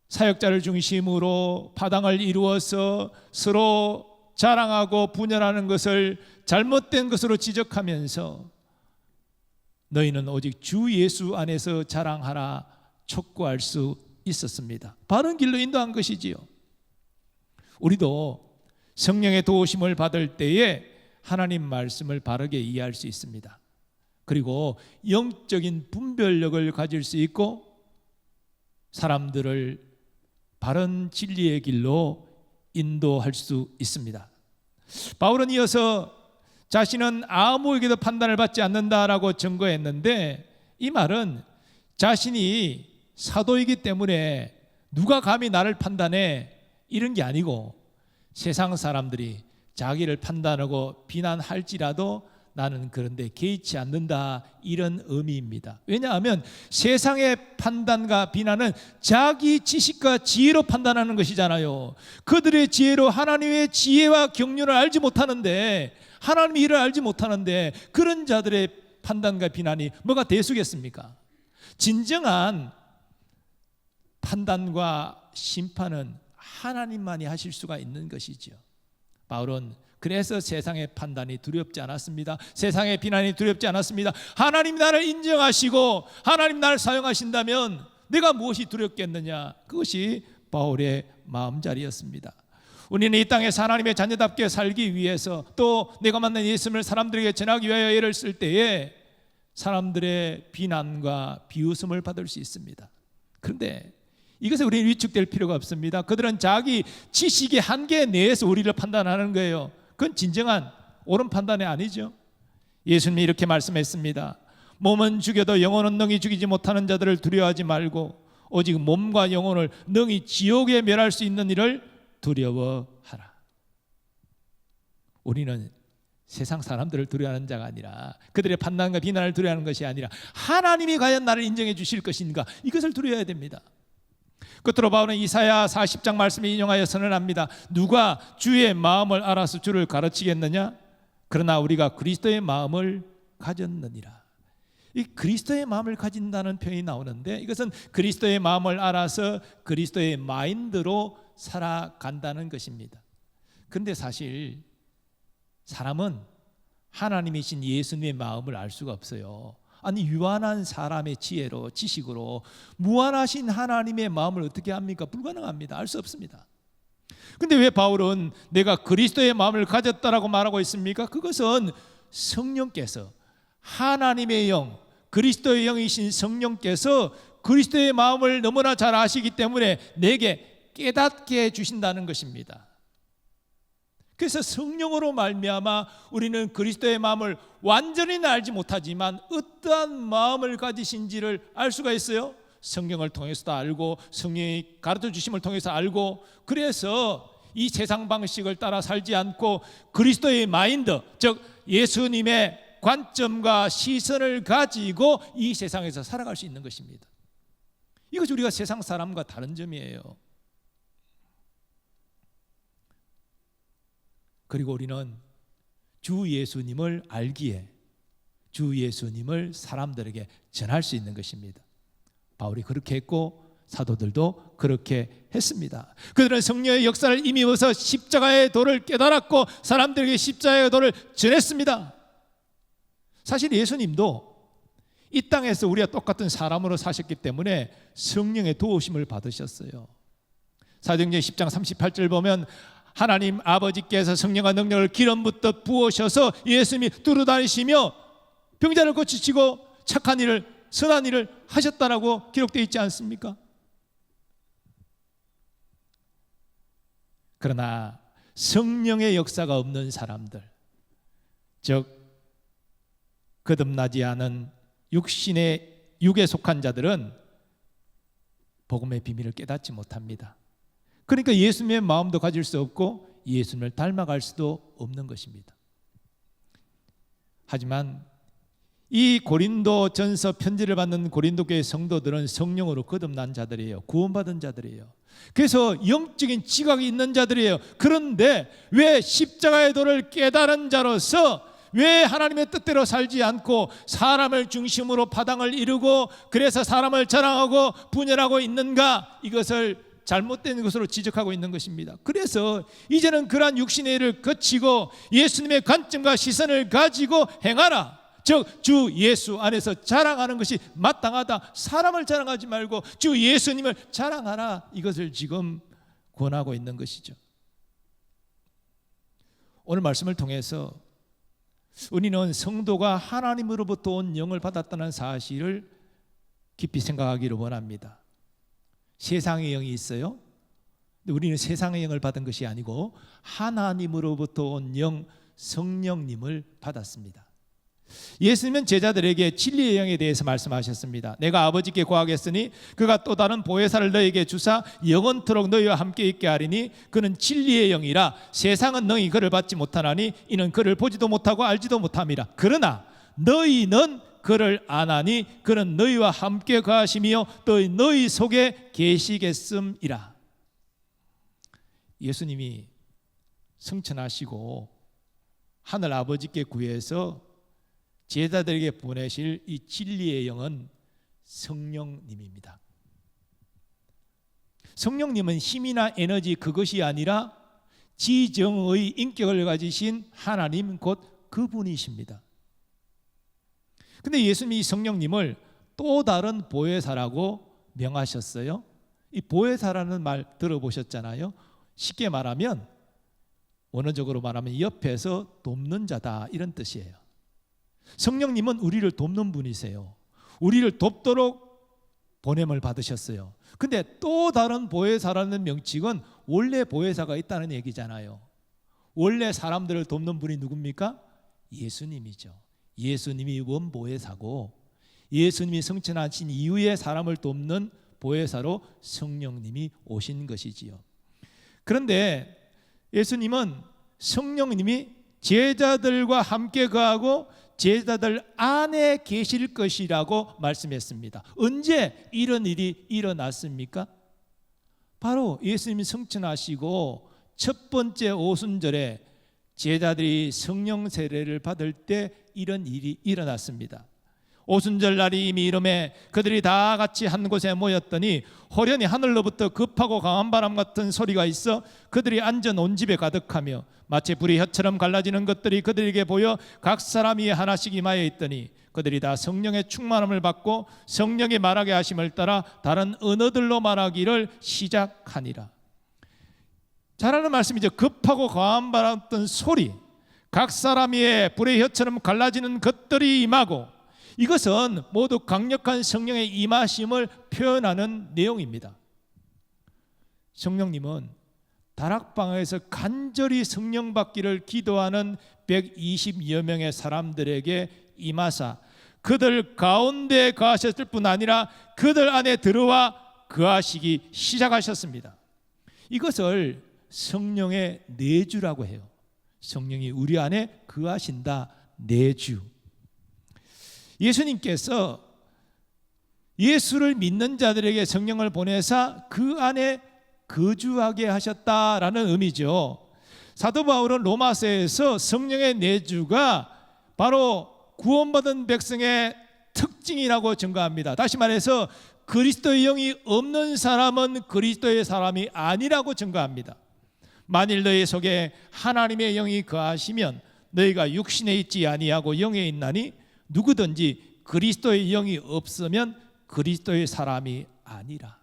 사역자를 중심으로 파당을 이루어서 서로 자랑하고 분열하는 것을 잘못된 것으로 지적하면서 너희는 오직 주 예수 안에서 자랑하라 촉구할 수 있었습니다. 바른 길로 인도한 것이지요. 우리도 성령의 도우심을 받을 때에 하나님 말씀을 바르게 이해할 수 있습니다. 그리고 영적인 분별력을 가질 수 있고 사람들을 바른 진리의 길로 인도할 수 있습니다. 바울은 이어서 자신은 아무에게도 판단을 받지 않는다라고 증거했는데 이 말은 자신이 사도이기 때문에 누가 감히 나를 판단해 이런 게 아니고 세상 사람들이 자기를 판단하고 비난할지라도 나는 그런데 개의치 않는다 이런 의미입니다. 왜냐하면 세상의 판단과 비난은 자기 지식과 지혜로 판단하는 것이잖아요. 그들의 지혜로 하나님의 지혜와 경륜을 알지 못하는데 하나님의 일을 알지 못하는데 그런 자들의 판단과 비난이 뭐가 대수겠습니까? 진정한 판단과 심판은 하나님만이 하실 수가 있는 것이죠. 바울은 그래서 세상의 판단이 두렵지 않았습니다. 세상의 비난이 두렵지 않았습니다. 하나님 나를 인정하시고 하나님 나를 사용하신다면 내가 무엇이 두렵겠느냐? 그것이 바울의 마음자리였습니다. 우리는 이 땅에서 하나님의 자녀답게 살기 위해서, 또 내가 만난 예수님을 사람들에게 전하기 위하여 애를 쓸 때에 사람들의 비난과 비웃음을 받을 수 있습니다. 그런데 이것에 우리는 위축될 필요가 없습니다. 그들은 자기 지식의 한계 내에서 우리를 판단하는 거예요. 그건 진정한 옳은 판단이 아니죠. 예수님이 이렇게 말씀했습니다. 몸은 죽여도 영혼은 능히 죽이지 못하는 자들을 두려워하지 말고 오직 몸과 영혼을 능히 지옥에 멸할 수 있는 일을 두려워하라. 우리는 세상 사람들을 두려워하는 자가 아니라, 그들의 판단과 비난을 두려워하는 것이 아니라 하나님이 과연 나를 인정해 주실 것인가, 이것을 두려워해야 됩니다. 끝으로 바울은 이사야 40장 말씀을 인용하여 선언합니다. 누가 주의 마음을 알아서 주를 가르치겠느냐? 그러나 우리가 그리스도의 마음을 가졌느니라. 이 그리스도의 마음을 가진다는 표현이 나오는데, 이것은 그리스도의 마음을 알아서 그리스도의 마인드로 살아간다는 것입니다. 그런데 사실 사람은 하나님이신 예수님의 마음을 알 수가 없어요. 아니, 유한한 사람의 지혜로, 지식으로 무한하신 하나님의 마음을 어떻게 합니까? 불가능합니다. 알 수 없습니다. 근데 왜 바울은 내가 그리스도의 마음을 가졌다라고 말하고 있습니까? 그것은 성령께서, 하나님의 영, 그리스도의 영이신 성령께서 그리스도의 마음을 너무나 잘 아시기 때문에 내게 깨닫게 해주신다는 것입니다. 그래서 성령으로 말미암아 우리는 그리스도의 마음을 완전히는 알지 못하지만 어떠한 마음을 가지신지를 알 수가 있어요. 성경을 통해서도 알고, 성령이 가르쳐 주심을 통해서 알고, 그래서 이 세상 방식을 따라 살지 않고 그리스도의 마인드, 즉 예수님의 관점과 시선을 가지고 이 세상에서 살아갈 수 있는 것입니다. 이것이 우리가 세상 사람과 다른 점이에요. 그리고 우리는 주 예수님을 알기에 주 예수님을 사람들에게 전할 수 있는 것입니다. 바울이 그렇게 했고 사도들도 그렇게 했습니다. 그들은 성령의 역사를 힘입어서 십자가의 도를 깨달았고 사람들에게 십자가의 도를 전했습니다. 사실 예수님도 이 땅에서 우리와 똑같은 사람으로 사셨기 때문에 성령의 도우심을 받으셨어요. 사도행전 10장 38절 보면 하나님 아버지께서 성령과 능력을 기름부터 부으셔서 예수님이 두루다니시며 병자를 고치시고 착한 일을, 선한 일을 하셨다라고 기록되어 있지 않습니까? 그러나 성령의 역사가 없는 사람들, 즉 거듭나지 않은 육에 속한 자들은 복음의 비밀을 깨닫지 못합니다. 그러니까 예수님의 마음도 가질 수 없고 예수님을 닮아갈 수도 없는 것입니다. 하지만 이 고린도 전서 편지를 받는 고린도 교회 성도들은 성령으로 거듭난 자들이에요. 구원받은 자들이에요. 그래서 영적인 지각이 있는 자들이에요. 그런데 왜 십자가의 도를 깨달은 자로서 왜 하나님의 뜻대로 살지 않고 사람을 중심으로 파당을 이루고 그래서 사람을 자랑하고 분열하고 있는가? 이것을 잘못된 것으로 지적하고 있는 것입니다. 그래서 이제는 그러한 육신의 일을 거치고 예수님의 관점과 시선을 가지고 행하라. 즉 주 예수 안에서 자랑하는 것이 마땅하다. 사람을 자랑하지 말고 주 예수님을 자랑하라. 이것을 지금 권하고 있는 것이죠. 오늘 말씀을 통해서 우리는 성도가 하나님으로부터 온 영을 받았다는 사실을 깊이 생각하기를 원합니다. 세상의 영이 있어요. 근데 우리는 세상의 영을 받은 것이 아니고 하나님으로부터 온 영, 성령님을 받았습니다. 예수님은 제자들에게 진리의 영에 대해서 말씀하셨습니다. 내가 아버지께 구하겠으니 그가 또 다른 보혜사를 너희에게 주사 영원토록 너희와 함께 있게 하리니 그는 진리의 영이라. 세상은 능히 그를 받지 못하나니 이는 그를 보지도 못하고 알지도 못함이라. 그러나 너희는 그를 아나니 그는 너희와 함께 거하시며 또 너희 속에 계시겠음이라. 예수님이 승천하시고 하늘 아버지께 구해서 제자들에게 보내실 이 진리의 영은 성령님입니다. 성령님은 힘이나 에너지 그것이 아니라 지정의 인격을 가지신 하나님 곧 그분이십니다. 근데 예수님이 성령님을 또 다른 보혜사라고 명하셨어요? 이 보혜사라는 말 들어보셨잖아요. 쉽게 말하면, 원어적으로 말하면 옆에서 돕는 자다, 이런 뜻이에요. 성령님은 우리를 돕는 분이세요. 우리를 돕도록 보냄을 받으셨어요. 근데 또 다른 보혜사라는 명칭은 원래 보혜사가 있다는 얘기잖아요. 원래 사람들을 돕는 분이 누굽니까? 예수님이죠. 예수님이 원보혜사고, 예수님이 성천하신 이후에 사람을 돕는 보혜사로 성령님이 오신 것이지요. 그런데 예수님은 성령님이 제자들과 함께 거하고 제자들 안에 계실 것이라고 말씀했습니다. 언제 이런 일이 일어났습니까? 바로 예수님이 성천하시고 첫 번째 오순절에 제자들이 성령 세례를 받을 때 이런 일이 일어났습니다. 오순절 날이 이미 이름에 그들이 다 같이 한 곳에 모였더니 호련히 하늘로부터 급하고 강한 바람 같은 소리가 있어 그들이 앉아 온 집에 가득하며 마치 불이 혀처럼 갈라지는 것들이 그들에게 보여 각 사람 위에 하나씩 임하여 있더니 그들이 다 성령의 충만함을 받고 성령이 말하게 하심을 따라 다른 언어들로 말하기를 시작하니라. 잘하는 말씀이죠. 급하고 강한 바람 같은 소리, 각 사람 위에 불의 혀처럼 갈라지는 것들이 임하고, 이것은 모두 강력한 성령의 임하심을 표현하는 내용입니다. 성령님은 다락방에서 간절히 성령 받기를 기도하는 120여 명의 사람들에게 임하사 그들 가운데 거하셨을 뿐 아니라 그들 안에 들어와 거하시기 시작하셨습니다. 이것을 성령의 내주라고 해요. 성령이 우리 안에 거하신다, 내주. 예수님께서 예수를 믿는 자들에게 성령을 보내사 그 안에 거주하게 하셨다라는 의미죠. 사도 바울은 로마서에서 성령의 내주가 바로 구원받은 백성의 특징이라고 증거합니다. 다시 말해서 그리스도의 영이 없는 사람은 그리스도의 사람이 아니라고 증거합니다. 만일 너희 속에 하나님의 영이 거하시면 너희가 육신에 있지 아니하고 영에 있나니 누구든지 그리스도의 영이 없으면 그리스도의 사람이 아니라.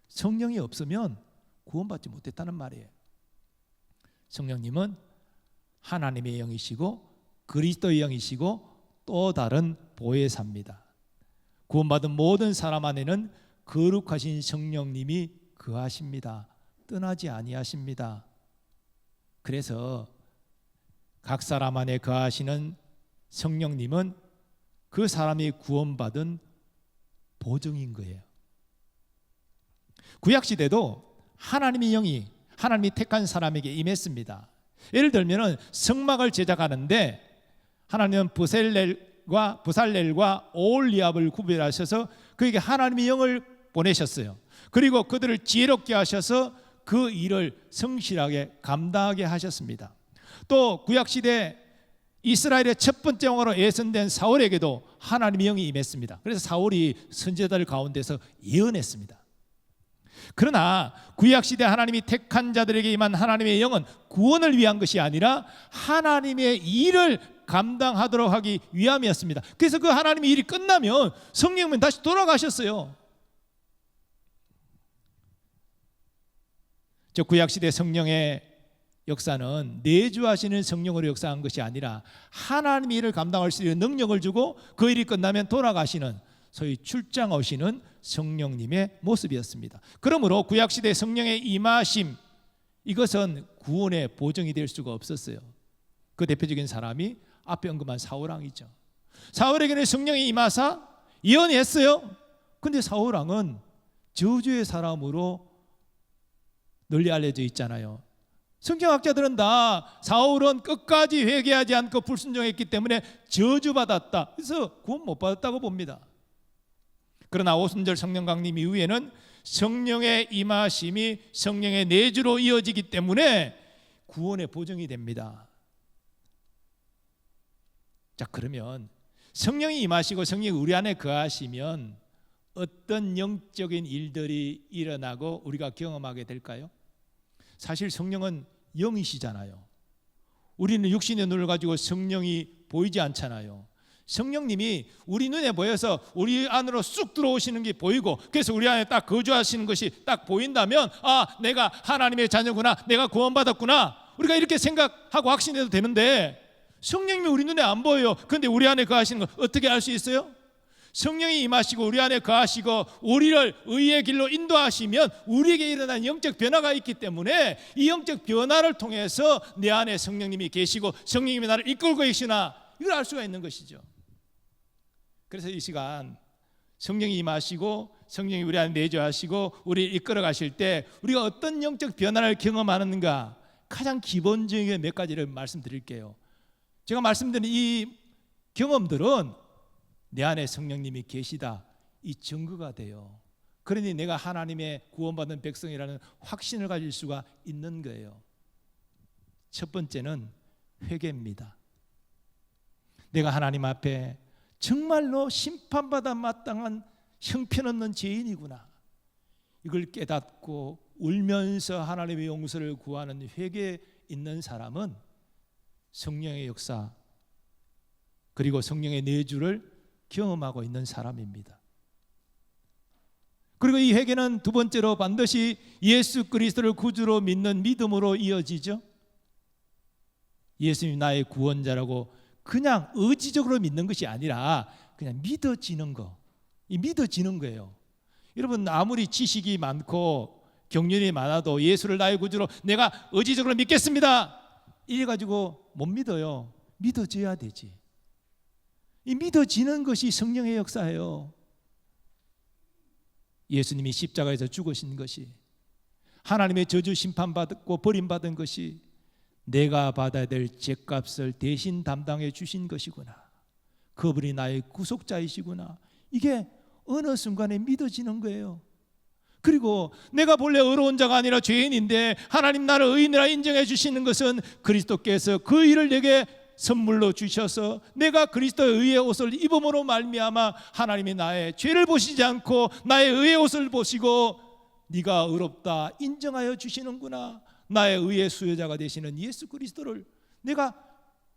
성령이 없으면 구원받지 못했다는 말이에요. 성령님은 하나님의 영이시고 그리스도의 영이시고 또 다른 보혜사입니다. 구원받은 모든 사람 안에는 거룩하신 성령님이 거하십니다. 떠나지 아니하십니다. 그래서 각 사람 안에 거하시는 성령님은 그 사람이 구원받은 보증인 거예요. 구약시대도 하나님의 영이 하나님이 택한 사람에게 임했습니다. 예를 들면 성막을 제작하는데 하나님은 부살렐과 오홀리압을 구별하셔서 그에게 하나님의 영을 보내셨어요. 그리고 그들을 지혜롭게 하셔서 그 일을 성실하게 감당하게 하셨습니다. 또 구약시대 이스라엘의 첫 번째 왕으로 예선된 사울에게도 하나님의 영이 임했습니다. 그래서 사울이 선지자들 가운데서 예언했습니다. 그러나 구약시대 하나님이 택한 자들에게 임한 하나님의 영은 구원을 위한 것이 아니라 하나님의 일을 감당하도록 하기 위함이었습니다. 그래서 그 하나님의 일이 끝나면 성령님은 다시 돌아가셨어요. 저 구약시대 성령의 역사는 내주하시는 성령으로 역사한 것이 아니라 하나님의 일을 감당할 수 있는 능력을 주고 그 일이 끝나면 돌아가시는 소위 출장 오시는 성령님의 모습이었습니다. 그러므로 구약시대 성령의 임하심, 이것은 구원의 보증이 될 수가 없었어요. 그 대표적인 사람이 앞에 언급한 사울왕이죠. 사울에게는 성령이 임하사 예언했어요. 근데 사울왕은 저주의 사람으로 널리 알려져 있잖아요. 성경학자들은 다 사울은 끝까지 회개하지 않고 불순종했기 때문에 저주받았다, 그래서 구원 못 받았다고 봅니다. 그러나 오순절 성령 강림 이후에는 성령의 임하심이 성령의 내주로 이어지기 때문에 구원의 보증이 됩니다. 자, 그러면 성령이 임하시고 성령이 우리 안에 거하시면 어떤 영적인 일들이 일어나고 우리가 경험하게 될까요? 사실 성령은 영이시잖아요. 우리는 육신의 눈을 가지고 성령이 보이지 않잖아요. 성령님이 우리 눈에 보여서 우리 안으로 쑥 들어오시는 게 보이고, 그래서 우리 안에 딱 거주하시는 것이 딱 보인다면, 아, 내가 하나님의 자녀구나, 내가 구원받았구나, 우리가 이렇게 생각하고 확신해도 되는데, 성령님이 우리 눈에 안 보여요. 그런데 우리 안에 거하시는 거 어떻게 알 수 있어요? 성령이 임하시고 우리 안에 거하시고 우리를 의의 길로 인도하시면 우리에게 일어난 영적 변화가 있기 때문에, 이 영적 변화를 통해서 내 안에 성령님이 계시고 성령님이 나를 이끌고 계시나, 이걸 알 수가 있는 것이죠. 그래서 이 시간 성령이 임하시고 성령이 우리 안에 내주하시고 우리를 이끌어 가실 때 우리가 어떤 영적 변화를 경험하는가, 가장 기본적인 몇 가지를 말씀드릴게요. 제가 말씀드린 이 경험들은 내 안에 성령님이 계시다, 이 증거가 돼요. 그러니 내가 하나님의 구원받은 백성이라는 확신을 가질 수가 있는 거예요. 첫 번째는 회개입니다. 내가 하나님 앞에 정말로 심판받아 마땅한 형편없는 죄인이구나, 이걸 깨닫고 울면서 하나님의 용서를 구하는 회개에 있는 사람은 성령의 역사 그리고 성령의 내주를 경험하고 있는 사람입니다. 그리고 이 회개는 두 번째로 반드시 예수 그리스도를 구주로 믿는 믿음으로 이어지죠. 예수님이 나의 구원자라고 그냥 의지적으로 믿는 것이 아니라 그냥 믿어지는 거, 이 믿어지는 거예요. 여러분, 아무리 지식이 많고 경륜이 많아도 예수를 나의 구주로 내가 의지적으로 믿겠습니다, 이래가지고 못 믿어요. 믿어져야 되지. 이 믿어지는 것이 성령의 역사예요. 예수님이 십자가에서 죽으신 것이, 하나님의 저주 심판받고 버림받은 것이 내가 받아야 될 죄값을 대신 담당해 주신 것이구나, 그분이 나의 구속자이시구나, 이게 어느 순간에 믿어지는 거예요. 그리고 내가 본래 의로운 자가 아니라 죄인인데 하나님 나를 의인이라 인정해 주시는 것은 그리스도께서 그 일을 내게 선물로 주셔서 내가 그리스도의 의의 옷을 입음으로 말미암아 하나님이 나의 죄를 보시지 않고 나의 의의 옷을 보시고 네가 의롭다 인정하여 주시는구나, 나의 의의 수여자가 되시는 예수 그리스도를 내가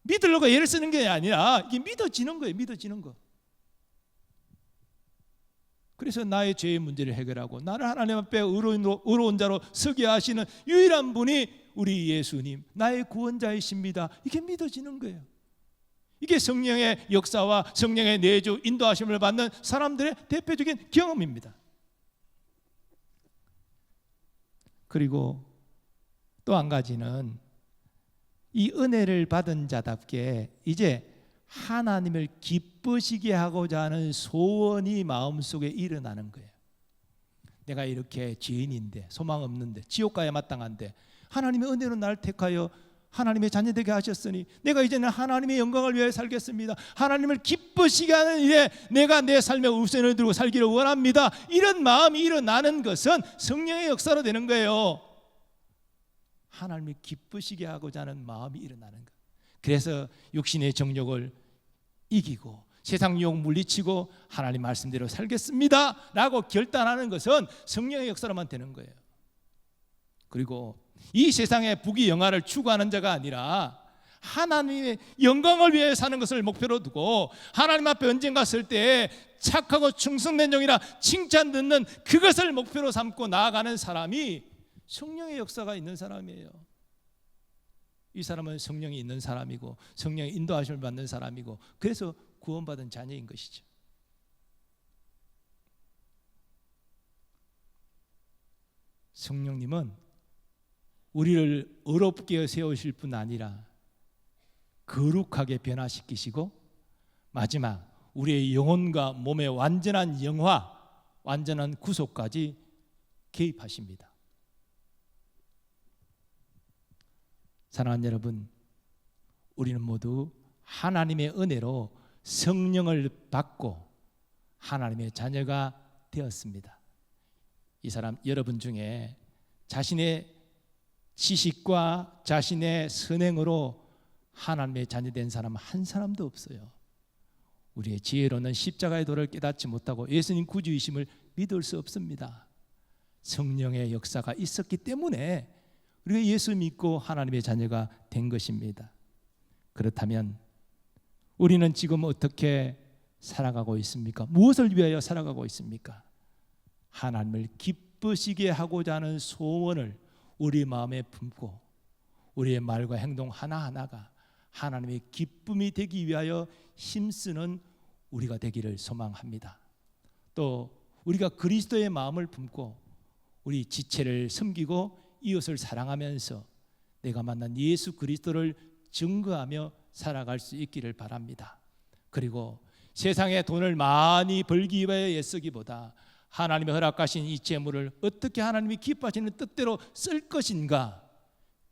믿으려고 애를 쓰는 게 아니라 이게 믿어지는 거예요. 믿어지는 거. 그래서 나의 죄의 문제를 해결하고 나를 하나님 앞에 의로운 자로 서게 하시는 유일한 분이 우리 예수님, 나의 구원자이십니다, 이게 믿어지는 거예요. 이게 성령의 역사와 성령의 내주 인도하심을 받는 사람들의 대표적인 경험입니다. 그리고 또 한 가지는 이 은혜를 받은 자답게 이제 하나님을 기쁘시게 하고자 하는 소원이 마음속에 일어나는 거예요. 내가 이렇게 죄인인데, 소망 없는데, 지옥 가야 마땅한데 하나님의 은혜로 나를 택하여 하나님의 자녀되게 하셨으니 내가 이제는 하나님의 영광을 위하여 살겠습니다, 하나님을 기쁘시게 하는 일에 내가 내 삶의 우선을 두고 살기를 원합니다, 이런 마음이 일어나는 것은 성령의 역사로 되는 거예요. 하나님을 기쁘시게 하고자 하는 마음이 일어나는 것. 그래서 육신의 정욕을 이기고 세상 유혹 물리치고 하나님 말씀대로 살겠습니다 라고 결단하는 것은 성령의 역사로만 되는 거예요. 그리고 이 세상의 부귀영화를 추구하는 자가 아니라 하나님의 영광을 위해 사는 것을 목표로 두고 하나님 앞에 언젠가 설 때 착하고 충성된 종이라 칭찬 듣는 그것을 목표로 삼고 나아가는 사람이 성령의 역사가 있는 사람이에요. 이 사람은 성령이 있는 사람이고 성령의 인도하심을 받는 사람이고 그래서 구원받은 자녀인 것이죠. 성령님은 우리를 의롭게 세우실 뿐 아니라 거룩하게 변화시키시고 마지막 우리의 영혼과 몸의 완전한 영화, 완전한 구속까지 개입하십니다. 사랑하는 여러분, 우리는 모두 하나님의 은혜로 성령을 받고 하나님의 자녀가 되었습니다. 이 사람 여러분 중에 자신의 지식과 자신의 선행으로 하나님의 자녀된 사람 한 사람도 없어요. 우리의 지혜로는 십자가의 도를 깨닫지 못하고 예수님 구주이심을 믿을 수 없습니다. 성령의 역사가 있었기 때문에 우리가 예수 믿고 하나님의 자녀가 된 것입니다. 그렇다면 우리는 지금 어떻게 살아가고 있습니까? 무엇을 위하여 살아가고 있습니까? 하나님을 기쁘시게 하고자 하는 소원을 우리 마음에 품고 우리의 말과 행동 하나하나가 하나님의 기쁨이 되기 위하여 힘쓰는 우리가 되기를 소망합니다. 또 우리가 그리스도의 마음을 품고 우리 지체를 섬기고 이웃을 사랑하면서 내가 만난 예수 그리스도를 증거하며 살아갈 수 있기를 바랍니다. 그리고 세상에 돈을 많이 벌기 위하여 애쓰기보다 하나님의 허락하신 이 재물을 어떻게 하나님이 기뻐하시는 뜻대로 쓸 것인가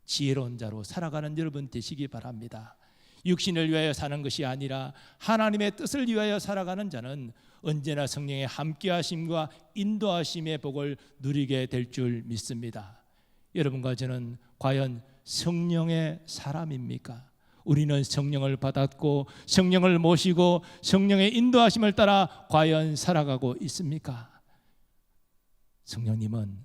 지혜로운 자로 살아가는 여러분 되시기 바랍니다. 육신을 위하여 사는 것이 아니라 하나님의 뜻을 위하여 살아가는 자는 언제나 성령의 함께하심과 인도하심의 복을 누리게 될 줄 믿습니다. 여러분과 저는 과연 성령의 사람입니까? 우리는 성령을 받았고 성령을 모시고 성령의 인도하심을 따라 과연 살아가고 있습니까? 성령님은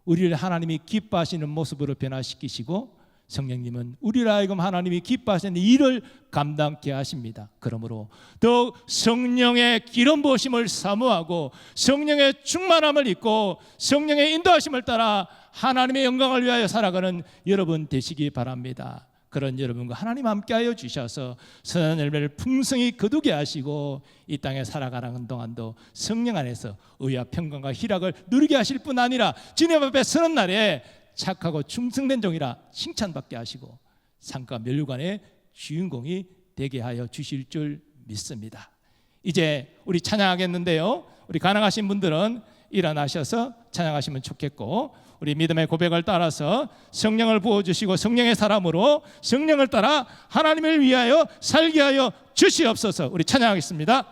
우리를 하나님이 기뻐하시는 모습으로 변화시키시고 성령님은 우리를 하여금 하나님이 기뻐하시는 일을 감당케 하십니다. 그러므로 더욱 성령의 기름 부으심을 사모하고 성령의 충만함을 입고 성령의 인도하심을 따라 하나님의 영광을 위하여 살아가는 여러분 되시기 바랍니다. 그런 여러분과 하나님 함께하여 주셔서 선한 열매를 풍성히 거두게 하시고 이 땅에 살아가는 동안도 성령 안에서 의와 평강과 희락을 누리게 하실 뿐 아니라 주님 앞에 서는 날에 착하고 충성된 종이라 칭찬받게 하시고 상과 면류관의 주인공이 되게 하여 주실 줄 믿습니다. 이제 우리 찬양하겠는데요, 우리 가능하신 분들은 일어나셔서 찬양하시면 좋겠고 우리 믿음의 고백을 따라서 성령을 부어주시고 성령의 사람으로 성령을 따라 하나님을 위하여 살게 하여 주시옵소서. 우리 찬양하겠습니다.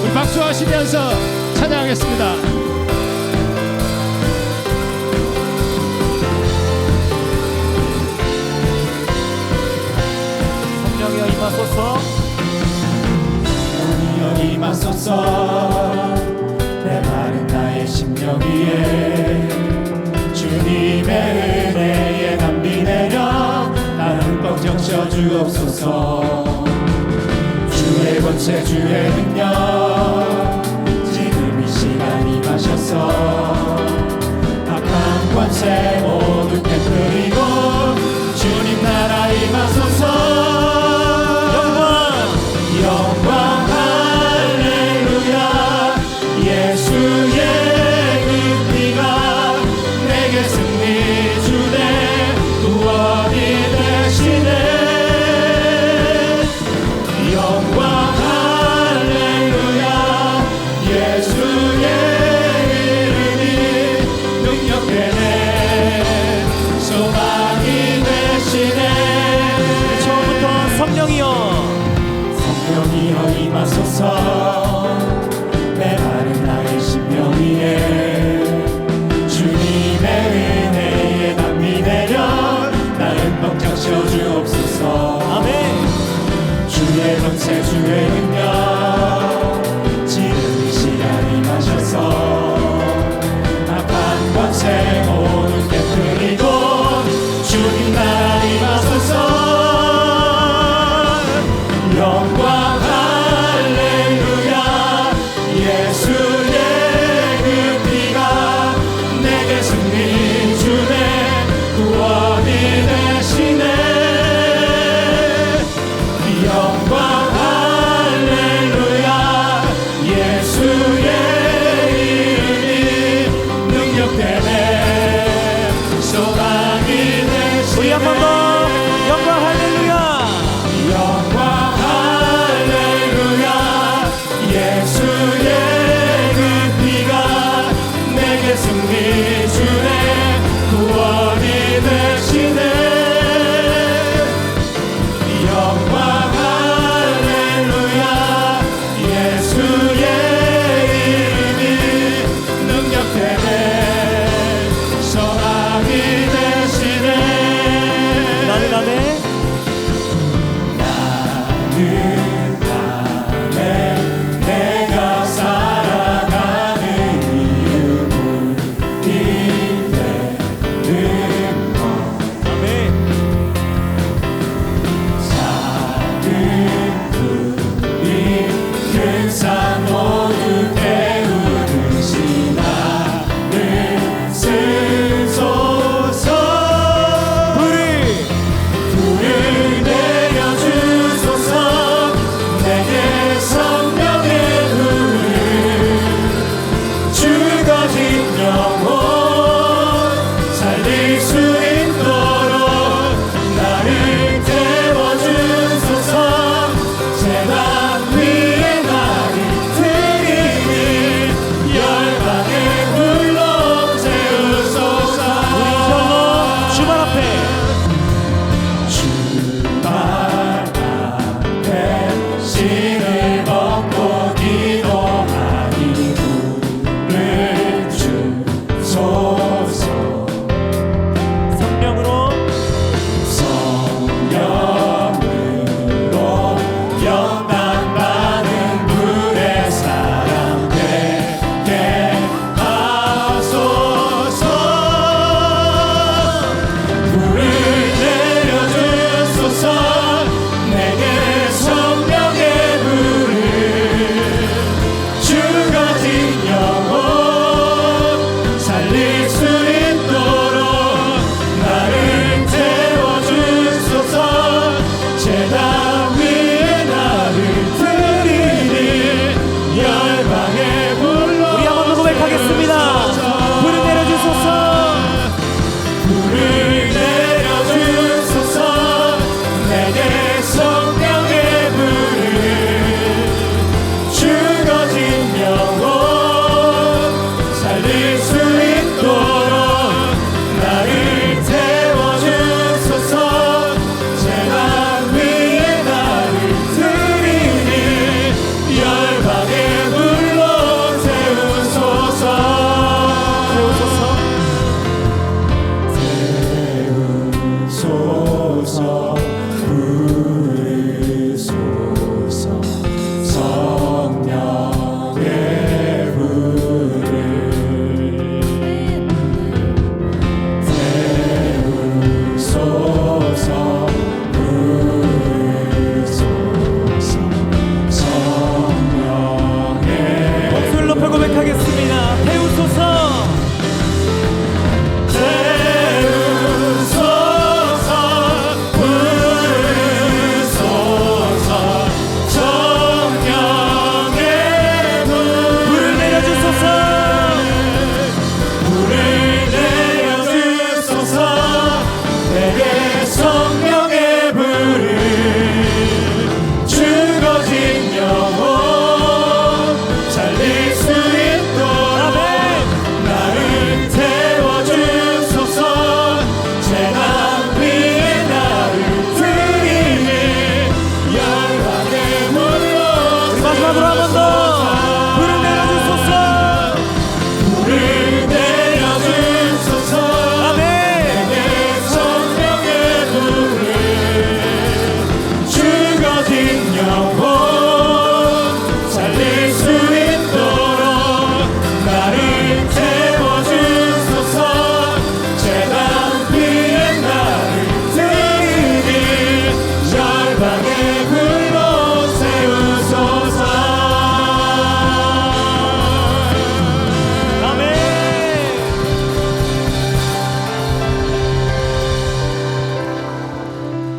우리 박수하시면서 찬양하겠습니다. 성령이여 임하소서. 임하소서. 내 마른 나의 심령 위에 주님의 은혜에 담비 내려 나를 흠뻑 적셔 주옵소서. 주의 권세 주의 능력 지금 이 시간 임하셔서 악한 권세 모두 깨뜨리고 주님 나라 임하소서. 영광 예수의 그 피가 내게 승리 주네 구원이 되시네. 영광 할렐루야. 예수의 이름이 능력되네.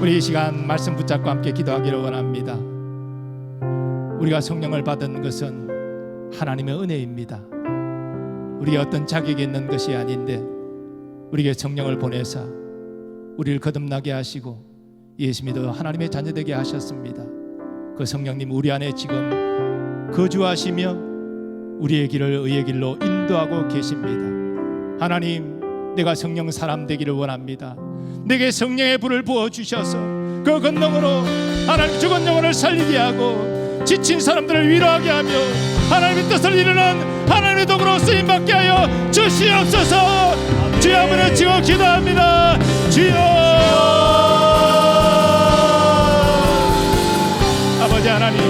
우리 이 시간 말씀 붙잡고 함께 기도하기를 원합니다. 우리가 성령을 받은 것은 하나님의 은혜입니다. 우리가 어떤 자격이 있는 것이 아닌데 우리에게 성령을 보내사 우리를 거듭나게 하시고 예수 믿어 하나님의 자녀 되게 하셨습니다. 그 성령님 우리 안에 지금 거주하시며 우리의 길을 의의 길로 인도하고 계십니다. 하나님, 내가 성령 사람 되기를 원합니다. 내게 성령의 불을 부어주셔서 그 건너으로 하나님 죽은 영혼을 살리게 하고 지친 사람들을 위로하게 하며 하나님의 뜻을 이루는 하나님의 도구로 쓰임받게 하여 주시옵소서. 주여 한번 치고 기도합니다. 주여, 아버지 하나님,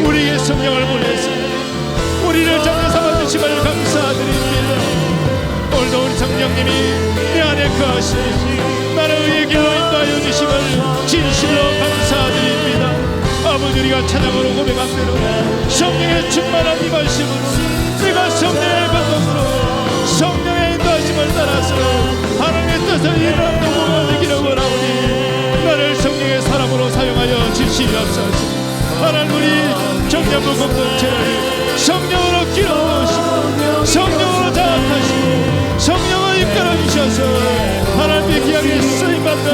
우리의 성령을 보내서 우리를 자녀 삼아주심을 감사드립니다. 오늘도 우리 성령님이 내 안에 거하시니 나를 의의 길로 인도하여 주심을 진실로 감사드립니다. 아버지, 우리가 찬양으로 고백한 대로 성령의 충만한 이 말씀으로 내가 성령의 감동으로 성령의 인도하심을 따라서 하나님의 뜻을 이루는 도구가 되기를 원하오니 나를 성령의 사람으로 사용하여 주시옵소서. 하나님, 우리 청년부 공동체를 성령으로 기름부으시고 성령으로 자각하시고 성령을 이끌어 주셔서 하나님의 기약에 쓰임받는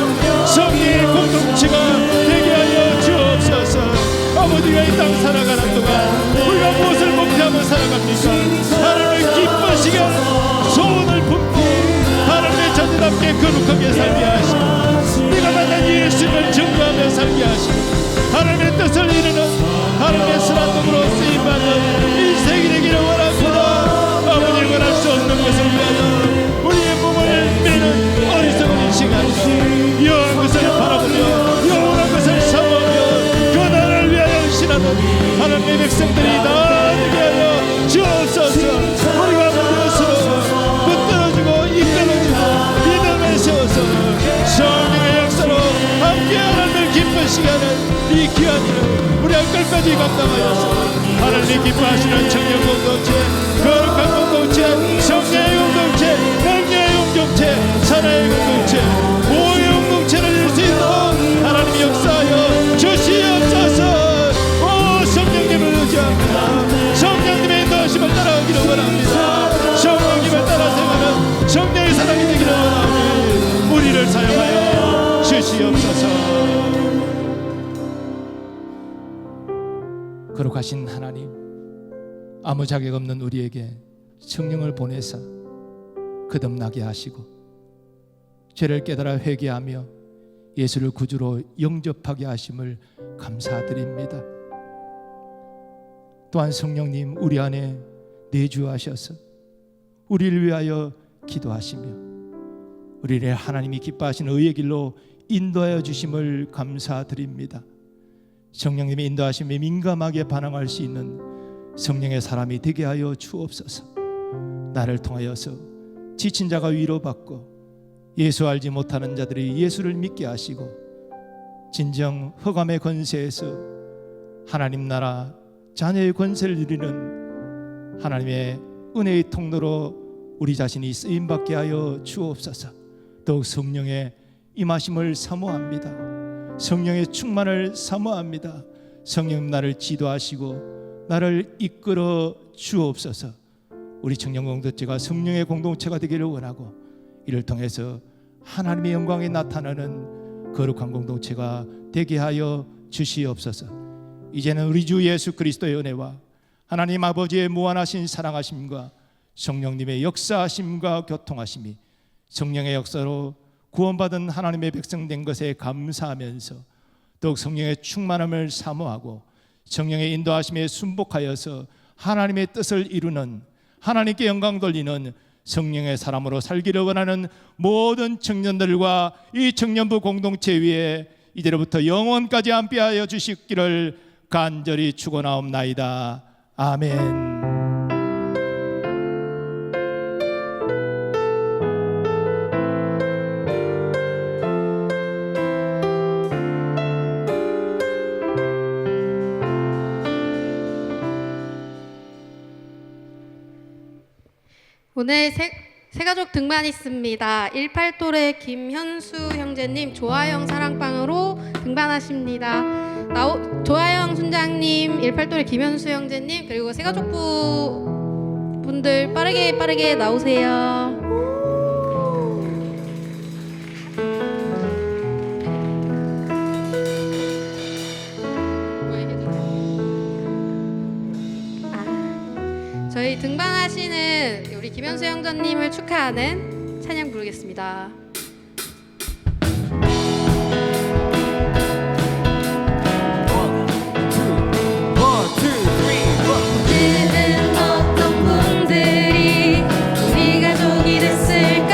성령의 공동체가 되게 하여 주옵소서. 아버지가 이 땅 살아가는 동안 우리가 무엇을 목표하고 살아갑니까? 하나님을 기뻐하시게 하는 소원을 품고 하나님의 자녀답게 거룩하게 살게 하시고 내가 만난 예수를 증거하며 살게 하시고 하나님의 뜻을 이루는 하나님의 선한동으로 쓰임받는 인생이 되기를 원합니다. 아버지, 원할 수 없는 것을 위하여 우리의 몸을 매는 어리석은 시간 영원한 것을 바라보며 영원한 것을 사모하며 그 나라를 위하여 신하는 하나님의 백성들이 다 되게 하여 주옵소서. 우리가 무엇으로 붙들어주고 이끌어주고 믿음에 세워서 성령의 역사로 함께 하나님을 기쁘시게 하는 이 귀한 일을 우리가 끝까지 감당하여서 하나님 기뻐하시는 청년 공동체, 거룩한 공동체, 성령의 공동체, 능력의 공동체, 사랑의 공동체, 보호의 공동체를 이룰 수 있도록 하나님이 역사하여 주시옵소서. 오, 성령님을 의지합니다. 성령님의 인도하심을 따라가기를 원합니다. 성령님을 따라 생각하는 성령의 사랑이 되기를 원하오니 우리를 사용하여 주시옵소서. 거룩하신 하나님, 아무 자격 없는 우리에게 성령을 보내사 거듭나게 하시고 죄를 깨달아 회개하며 예수를 구주로 영접하게 하심을 감사드립니다. 또한 성령님 우리 안에 내주하셔서 우리를 위하여 기도하시며 우리를 하나님이 기뻐하시는 의의 길로 인도하여 주심을 감사드립니다. 성령님의 인도하심에 민감하게 반응할 수 있는 성령의 사람이 되게 하여 주옵소서. 나를 통하여서 지친 자가 위로받고 예수 알지 못하는 자들이 예수를 믿게 하시고 진정 흑암의 권세에서 하나님 나라 자녀의 권세를 누리는 하나님의 은혜의 통로로 우리 자신이 쓰임받게 하여 주옵소서. 더욱 성령의 임하심을 사모합니다. 성령의 충만을 사모합니다. 성령 나를 지도하시고 나를 이끌어 주옵소서. 우리 청년 공동체가 성령의 공동체가 되기를 원하고 이를 통해서 하나님의 영광이 나타나는 거룩한 공동체가 되게 하여 주시옵소서. 이제는 우리 주 예수 그리스도의 은혜와 하나님 아버지의 무한하신 사랑하심과 성령님의 역사하심과 교통하심이 성령의 역사로 구원받은 하나님의 백성 된 것에 감사하면서 더욱 성령의 충만함을 사모하고 성령의 인도하심에 순복하여서 하나님의 뜻을 이루는 하나님께 영광 돌리는 성령의 사람으로 살기를 원하는 모든 청년들과 이 청년부 공동체 위에 이제로부터 영원까지 함께하여 주시기를 간절히 축원하옵나이다. 아멘. 오늘 새가족 등반 있습니다. 18또래 김현수 형제님 조아영 사랑방으로 등반하십니다. 조아영 순장님, 18또래 김현수 형제님, 그리고 새가족부 분들 빠르게 나오세요. 저희 등반하시는 우리 김현수 형제님을 축하하는 찬양 부르겠습니다. 오늘은 어떤 분들이 우리 가족이 됐을까?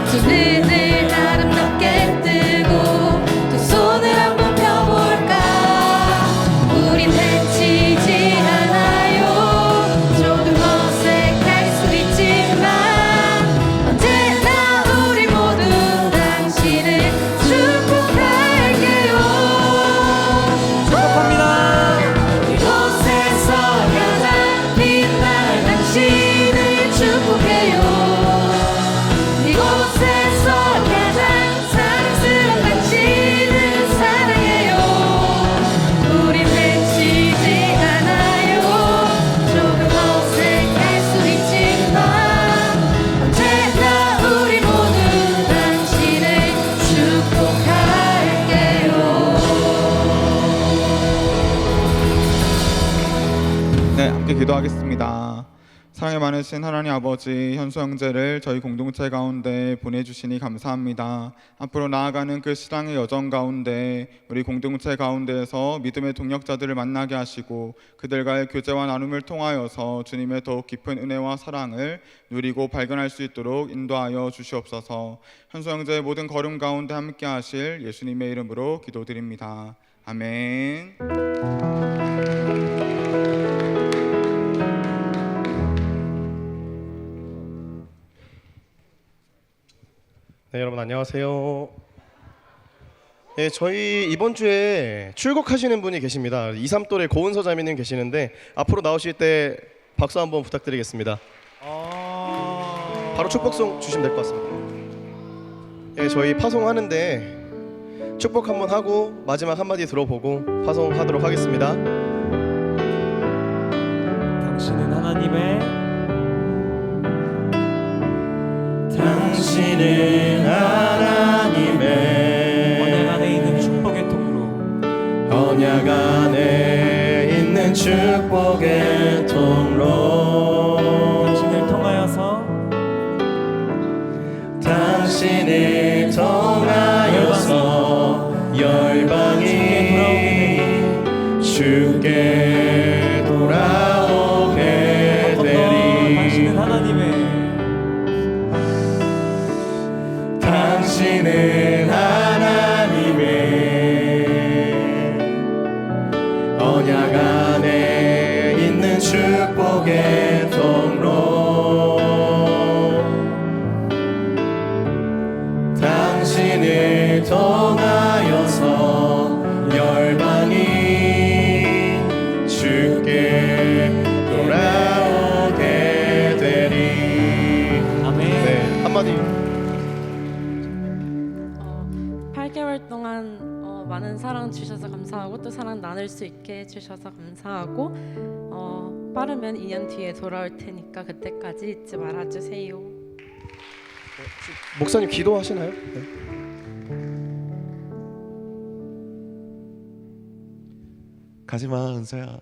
두 눈을 아름답게 뜨고 두 손을 한번 펴볼까? 우린 해치지 않아요. 조금 어색할 수 있지만 언제나 우리 모두 당신을 축복할게요. 축복합니다. 이곳에서 가장 빛나는 당신을 축복해요. 이곳에서 가장 사랑스러운 당신을 사랑해요. 우린 해치지 않아요. 조금 어색할 수 있지만 언제나 우리 모두 당신을 축복할게요. 네, 함께 기도하겠습니다. 사랑이 많으신 하나님 아버지, 현수 형제를 저희 공동체 가운데 보내주시니 감사합니다. 앞으로 나아가는 그 신앙의 여정 가운데 우리 공동체 가운데에서 믿음의 동역자들을 만나게 하시고 그들과의 교제와 나눔을 통하여서 주님의 더욱 깊은 은혜와 사랑을 누리고 발견할 수 있도록 인도하여 주시옵소서. 현수 형제의 모든 걸음 가운데 함께 하실 예수님의 이름으로 기도드립니다. 아멘. 네, 여러분 안녕하세요. 네, 저희 이번 주에 출국하시는 분이 계십니다. 2, 3또래 고은서 자매님 계시는데 앞으로 나오실 때 박수 한번 부탁드리겠습니다. 바로 축복송 주시면 될 것 같습니다. 네, 저희 파송하는데 축복 한번 하고 마지막 한마디 들어보고 파송하도록 하겠습니다. 당신은 하나님의 언약 안에 있는 축복의 통로, 언약 안에 있는 축복의 통로, 당신을 통하여서 열방이 주께 돌아오게 되리. 당신은 하나님의 언약 안에 있는 축복의 통로, 당신을 통하여서 열방이 주께 돌아오게 되리. 아멘. 네, 한마디. 8개월 동안 많은 사랑 주셔서 감사하고 또 사랑 나눌 수 있게 해주셔서 감사하고 빠르면 2년 뒤에 돌아올 테니까 그때까지 잊지 말아주세요. 목사님 기도하시나요? 네. 가지마 은서야.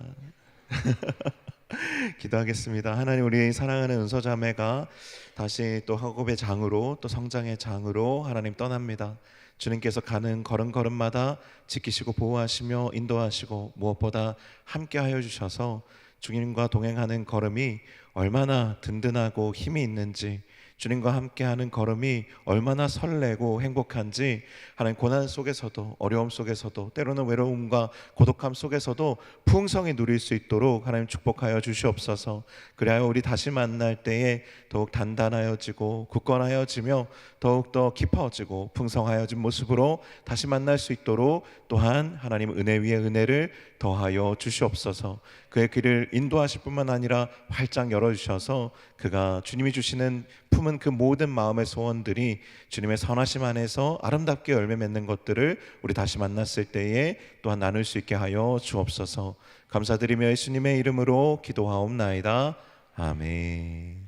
기도하겠습니다. 하나님, 우리 사랑하는 은서 자매가 다시 또 학업의 장으로 또 성장의 장으로 하나님 떠납니다. 주님께서 가는 걸음걸음마다 지키시고 보호하시며 인도하시고 무엇보다 함께하여 주셔서 주님과 동행하는 걸음이 얼마나 든든하고 힘이 있는지 주님과 함께하는 걸음이 얼마나 설레고 행복한지 하나님 고난 속에서도 어려움 속에서도 때로는 외로움과 고독함 속에서도 풍성히 누릴 수 있도록 하나님 축복하여 주시옵소서. 그래야 우리 다시 만날 때에 더욱 단단하여지고 굳건하여지며 더욱더 깊어지고 풍성하여진 모습으로 다시 만날 수 있도록 또한 하나님 은혜 위에 은혜를 더하여 주시옵소서. 그의 길을 인도하실 뿐만 아니라 활짝 열어주셔서 그가 주님이 주시는 품은 그 모든 마음의 소원들이 주님의 선하심 안에서 아름답게 열매 맺는 것들을 우리 다시 만났을 때에 또한 나눌 수 있게 하여 주옵소서. 감사드리며 예수님의 이름으로 기도하옵나이다. 아멘.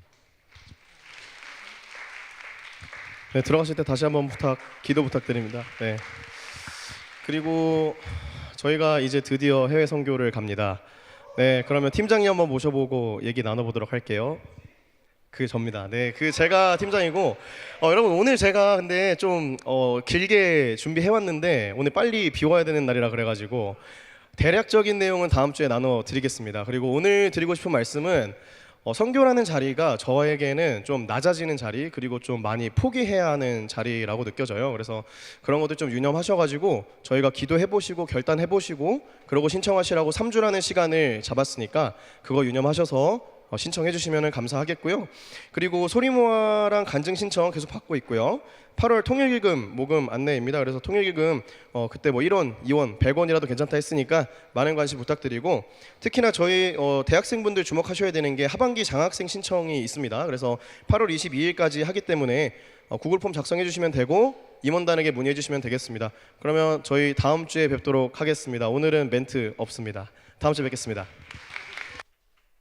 네, 들어가실 때 다시 한번 기도 부탁드립니다. 네. 그리고 저희가 이제 드디어 해외 선교를 갑니다. 네, 그러면 팀장님 한번 모셔보고 얘기 나눠보도록 할게요. 그 접니다. 네, 그 제가 팀장이고 여러분 오늘 제가 근데 좀 길게 준비해왔는데 오늘 빨리 비워야 되는 날이라 그래가지고 대략적인 내용은 다음 주에 나눠드리겠습니다. 그리고 오늘 드리고 싶은 말씀은 선교라는 자리가 저에게는 좀 낮아지는 자리 그리고 좀 많이 포기해야 하는 자리라고 느껴져요. 그래서 그런 것들 좀 유념하셔가지고 저희가 기도해보시고 결단해보시고 그러고 신청하시라고 3주라는 시간을 잡았으니까 그거 유념하셔서 신청해 주시면 감사하겠고요. 그리고 소리모아랑 간증 신청 계속 받고 있고요. 8월 통일기금 모금 안내입니다. 그래서 통일기금 그때 뭐 1원, 2원, 100원이라도 괜찮다 했으니까 많은 관심 부탁드리고 특히나 저희 대학생분들 주목하셔야 되는 게 하반기 장학생 신청이 있습니다. 그래서 8월 22일까지 하기 때문에 구글 폼 작성해 주시면 되고 임원단에게 문의해 주시면 되겠습니다. 그러면 저희 다음 주에 뵙도록 하겠습니다. 오늘은 멘트 없습니다. 다음 주에 뵙겠습니다.